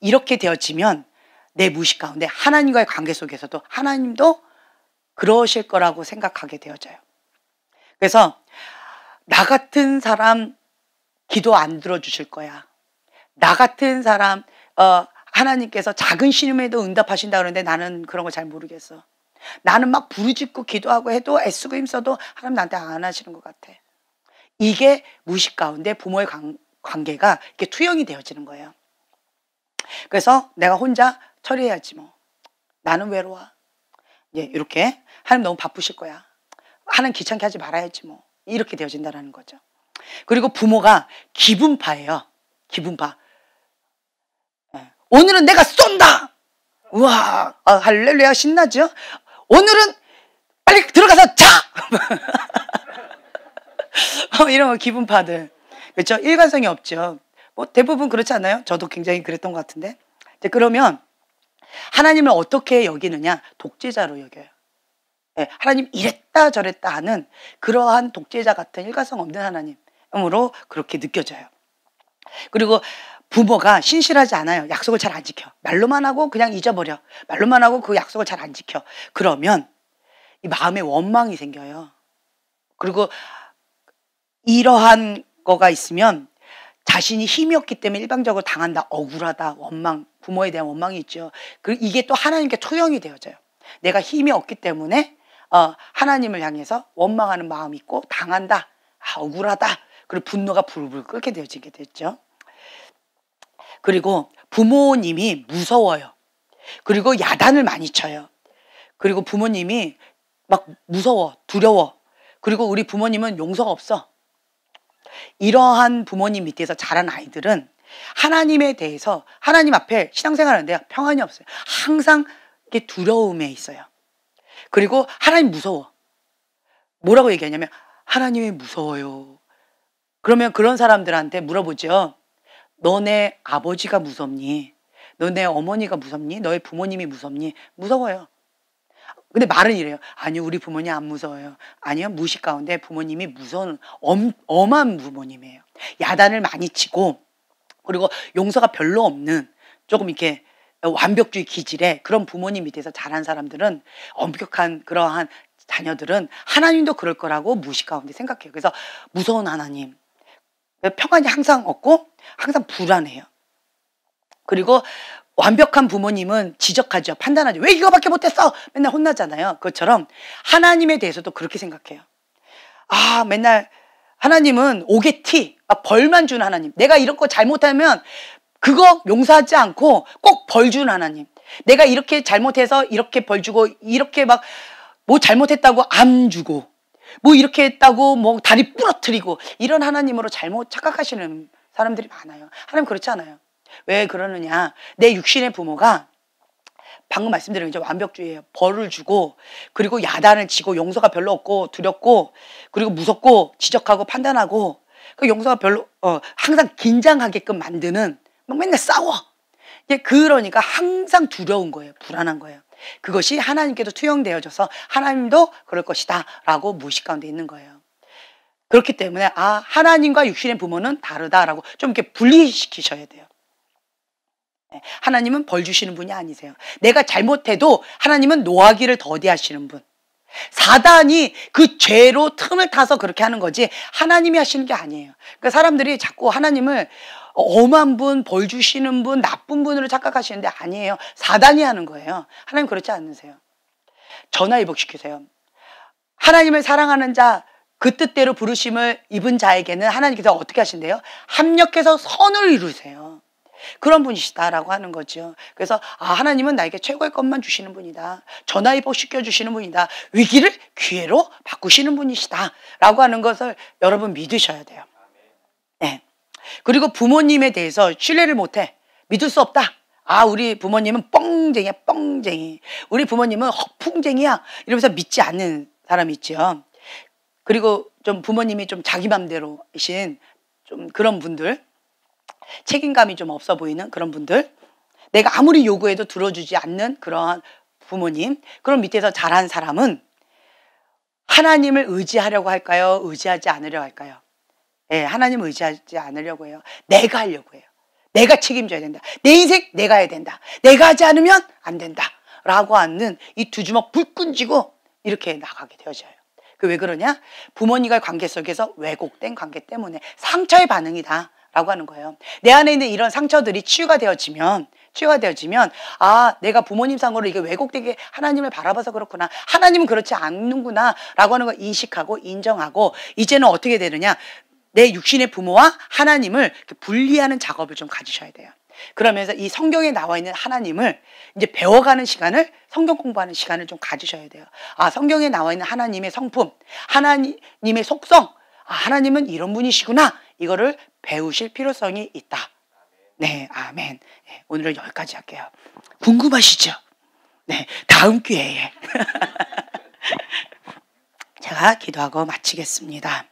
이렇게 되어지면 내 무의식 가운데 하나님과의 관계 속에서도 하나님도 그러실 거라고 생각하게 되어져요. 그래서 나 같은 사람 기도 안 들어주실 거야. 나 같은 사람 하나님께서 작은 신음에도 응답하신다 그러는데 나는 그런 거 잘 모르겠어. 나는 막 부르짖고 기도하고 해도 애쓰고 힘써도 하나님 나한테 안 하시는 것 같아. 이게 무의식 가운데 부모의 관계가 이렇게 투영이 되어지는 거예요. 그래서 내가 혼자 처리해야지 뭐. 나는 외로워. 예, 이렇게 하나님 너무 바쁘실 거야. 하나님 귀찮게 하지 말아야지 뭐. 이렇게 되어진다는 거죠. 그리고 부모가 기분파예요. 기분파. 예. 오늘은 내가 쏜다. 우와, 할렐루야 신나죠? 오늘은 빨리 들어가서 자. 이런 거 기분파들. 그렇죠? 일관성이 없죠. 뭐 대부분 그렇지 않나요? 저도 굉장히 그랬던 것 같은데. 이제 그러면 하나님을 어떻게 여기느냐? 독재자로 여겨요. 네, 하나님 이랬다 저랬다 하는 그러한 독재자 같은 일관성 없는 하나님으로 그렇게 느껴져요. 그리고 부모가 신실하지 않아요. 약속을 잘 안 지켜. 말로만 하고 그냥 잊어버려. 말로만 하고 그 약속을 잘 안 지켜. 그러면 이 마음에 원망이 생겨요. 그리고 이러한 거가 있으면 자신이 힘이 없기 때문에 일방적으로 당한다. 억울하다. 원망. 부모에 대한 원망이 있죠. 그리고 이게 또 하나님께 투영이 되어져요. 내가 힘이 없기 때문에 하나님을 향해서 원망하는 마음이 있고 당한다. 억울하다. 그리고 분노가 불불 끓게 되어지게 됐죠. 그리고 부모님이 무서워요. 그리고 야단을 많이 쳐요. 그리고 부모님이 막 무서워, 두려워. 그리고 우리 부모님은 용서가 없어. 이러한 부모님 밑에서 자란 아이들은 하나님에 대해서 하나님 앞에 신앙생활 하는데 평안이 없어요. 항상 이렇게 두려움에 있어요. 그리고 하나님 무서워. 뭐라고 얘기하냐면 하나님이 무서워요. 그러면 그런 사람들한테 물어보죠. 너네 아버지가 무섭니? 너네 어머니가 무섭니? 너의 부모님이 무섭니? 무서워요. 근데 말은 이래요. 아니요, 우리 부모님 안 무서워요. 아니요, 무식 가운데 부모님이 무서운 엄한 부모님이에요. 야단을 많이 치고 그리고 용서가 별로 없는 조금 이렇게 완벽주의 기질의 그런 부모님 밑에서 자란 사람들은 엄격한 그러한 자녀들은 하나님도 그럴 거라고 무식 가운데 생각해요. 그래서 무서운 하나님, 평안이 항상 없고 항상 불안해요. 그리고 완벽한 부모님은 지적하죠. 판단하죠. 왜 이거밖에 못했어? 맨날 혼나잖아요. 그것처럼 하나님에 대해서도 그렇게 생각해요. 맨날 하나님은 오게티, 벌만 주는 하나님. 내가 이런 거 잘못하면 그거 용서하지 않고 꼭 벌 주는 하나님. 내가 이렇게 잘못해서 이렇게 벌 주고 이렇게 막 뭐 잘못했다고 암 주고 뭐 이렇게 했다고 뭐 다리 부러뜨리고 이런 하나님으로 잘못 착각하시는 사람들이 많아요. 하나님 그렇지 않아요. 왜 그러느냐? 내 육신의 부모가 방금 말씀드린 이제 완벽주의예요. 벌을 주고 그리고 야단을 치고 용서가 별로 없고 두렵고 그리고 무섭고 지적하고 판단하고 그 용서가 별로 항상 긴장하게끔 만드는 막 맨날 싸워. 그러니까 항상 두려운 거예요. 불안한 거예요. 그것이 하나님께도 투영되어져서 하나님도 그럴 것이다 라고 무의식 가운데 있는 거예요. 그렇기 때문에 하나님과 육신의 부모는 다르다라고 좀 이렇게 분리시키셔야 돼요. 하나님은 벌 주시는 분이 아니세요. 내가 잘못해도 하나님은 노하기를 더디하시는 분. 사단이 그 죄로 틈을 타서 그렇게 하는 거지 하나님이 하시는 게 아니에요. 그러니까 사람들이 자꾸 하나님을 엄한 분, 벌 주시는 분, 나쁜 분으로 착각하시는데 아니에요. 사단이 하는 거예요. 하나님 그렇지 않으세요. 전화위복시키세요. 하나님을 사랑하는 자, 그 뜻대로 부르심을 입은 자에게는 하나님께서 어떻게 하신대요? 합력해서 선을 이루세요. 그런 분이시다라고 하는 거죠. 그래서 하나님은 나에게 최고의 것만 주시는 분이다. 전화위복 시켜주시는 분이다. 위기를 기회로 바꾸시는 분이시다 라고 하는 것을 여러분 믿으셔야 돼요. 네. 그리고 부모님에 대해서 신뢰를 못해. 믿을 수 없다. 우리 부모님은 뻥쟁이야, 뻥쟁이. 우리 부모님은 허풍쟁이야. 이러면서 믿지 않는 사람이 있죠. 그리고 좀 부모님이 좀 자기 맘대로이신 좀 그런 분들, 책임감이 좀 없어 보이는 그런 분들, 내가 아무리 요구해도 들어주지 않는 그러한 부모님, 그런 밑에서 자란 사람은 하나님을 의지하려고 할까요? 의지하지 않으려고 할까요? 네, 하나님을 의지하지 않으려고 해요. 내가 하려고 해요. 내가 책임져야 된다. 내 인생 내가 해야 된다. 내가 하지 않으면 안 된다. 라고 하는 이 두 주먹 불끈 쥐고 이렇게 나가게 되어져요. 왜 그러냐? 부모님과의 관계 속에서 왜곡된 관계 때문에 상처의 반응이다 라고 하는 거예요. 내 안에 있는 이런 상처들이 치유가 되어지면 치유가 되어지면 아, 내가 부모님 상으로 이게 왜곡되게 하나님을 바라봐서 그렇구나. 하나님은 그렇지 않는구나 라고 하는 걸 인식하고 인정하고 이제는 어떻게 되느냐. 내 육신의 부모와 하나님을 분리하는 작업을 좀 가지셔야 돼요. 그러면서 이 성경에 나와 있는 하나님을 이제 배워가는 시간을, 성경 공부하는 시간을 좀 가지셔야 돼요. 아, 성경에 나와 있는 하나님의 성품, 하나님의 속성, 아, 하나님은 이런 분이시구나. 이거를 배우실 필요성이 있다. 네, 아멘. 네, 오늘은 여기까지 할게요. 궁금하시죠? 네, 다음 기회에 제가 기도하고 마치겠습니다.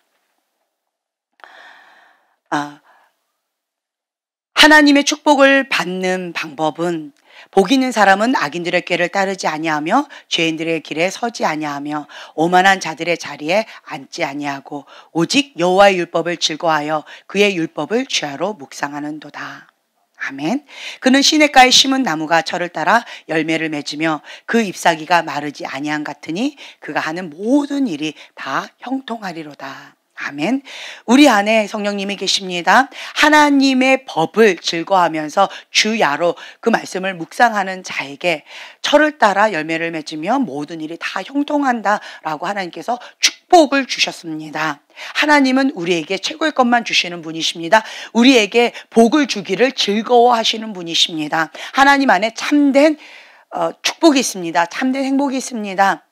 하나님의 축복을 받는 방법은 복 있는 사람은 악인들의 꾀를 따르지 아니하며 죄인들의 길에 서지 아니하며 오만한 자들의 자리에 앉지 아니하고 오직 여호와의 율법을 즐거워하여 그의 율법을 주야로 묵상하는도다. 아멘. 그는 시냇가에 심은 나무가 철을 따라 열매를 맺으며 그 잎사귀가 마르지 아니한 같으니 그가 하는 모든 일이 다 형통하리로다. 아멘. 우리 안에 성령님이 계십니다. 하나님의 법을 즐거워하면서 주야로 그 말씀을 묵상하는 자에게 철을 따라 열매를 맺으며 모든 일이 다 형통한다라고 하나님께서 축복을 주셨습니다. 하나님은 우리에게 최고의 것만 주시는 분이십니다. 우리에게 복을 주기를 즐거워하시는 분이십니다. 하나님 안에 참된 축복이 있습니다. 참된 행복이 있습니다.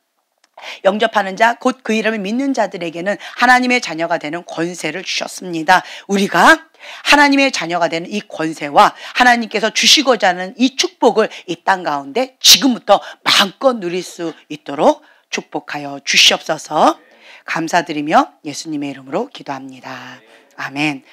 영접하는 자, 곧 그 이름을 믿는 자들에게는 하나님의 자녀가 되는 권세를 주셨습니다. 우리가 하나님의 자녀가 되는 이 권세와 하나님께서 주시고자 하는 이 축복을 이 땅 가운데 지금부터 마음껏 누릴 수 있도록 축복하여 주시옵소서. 감사드리며 예수님의 이름으로 기도합니다. 아멘.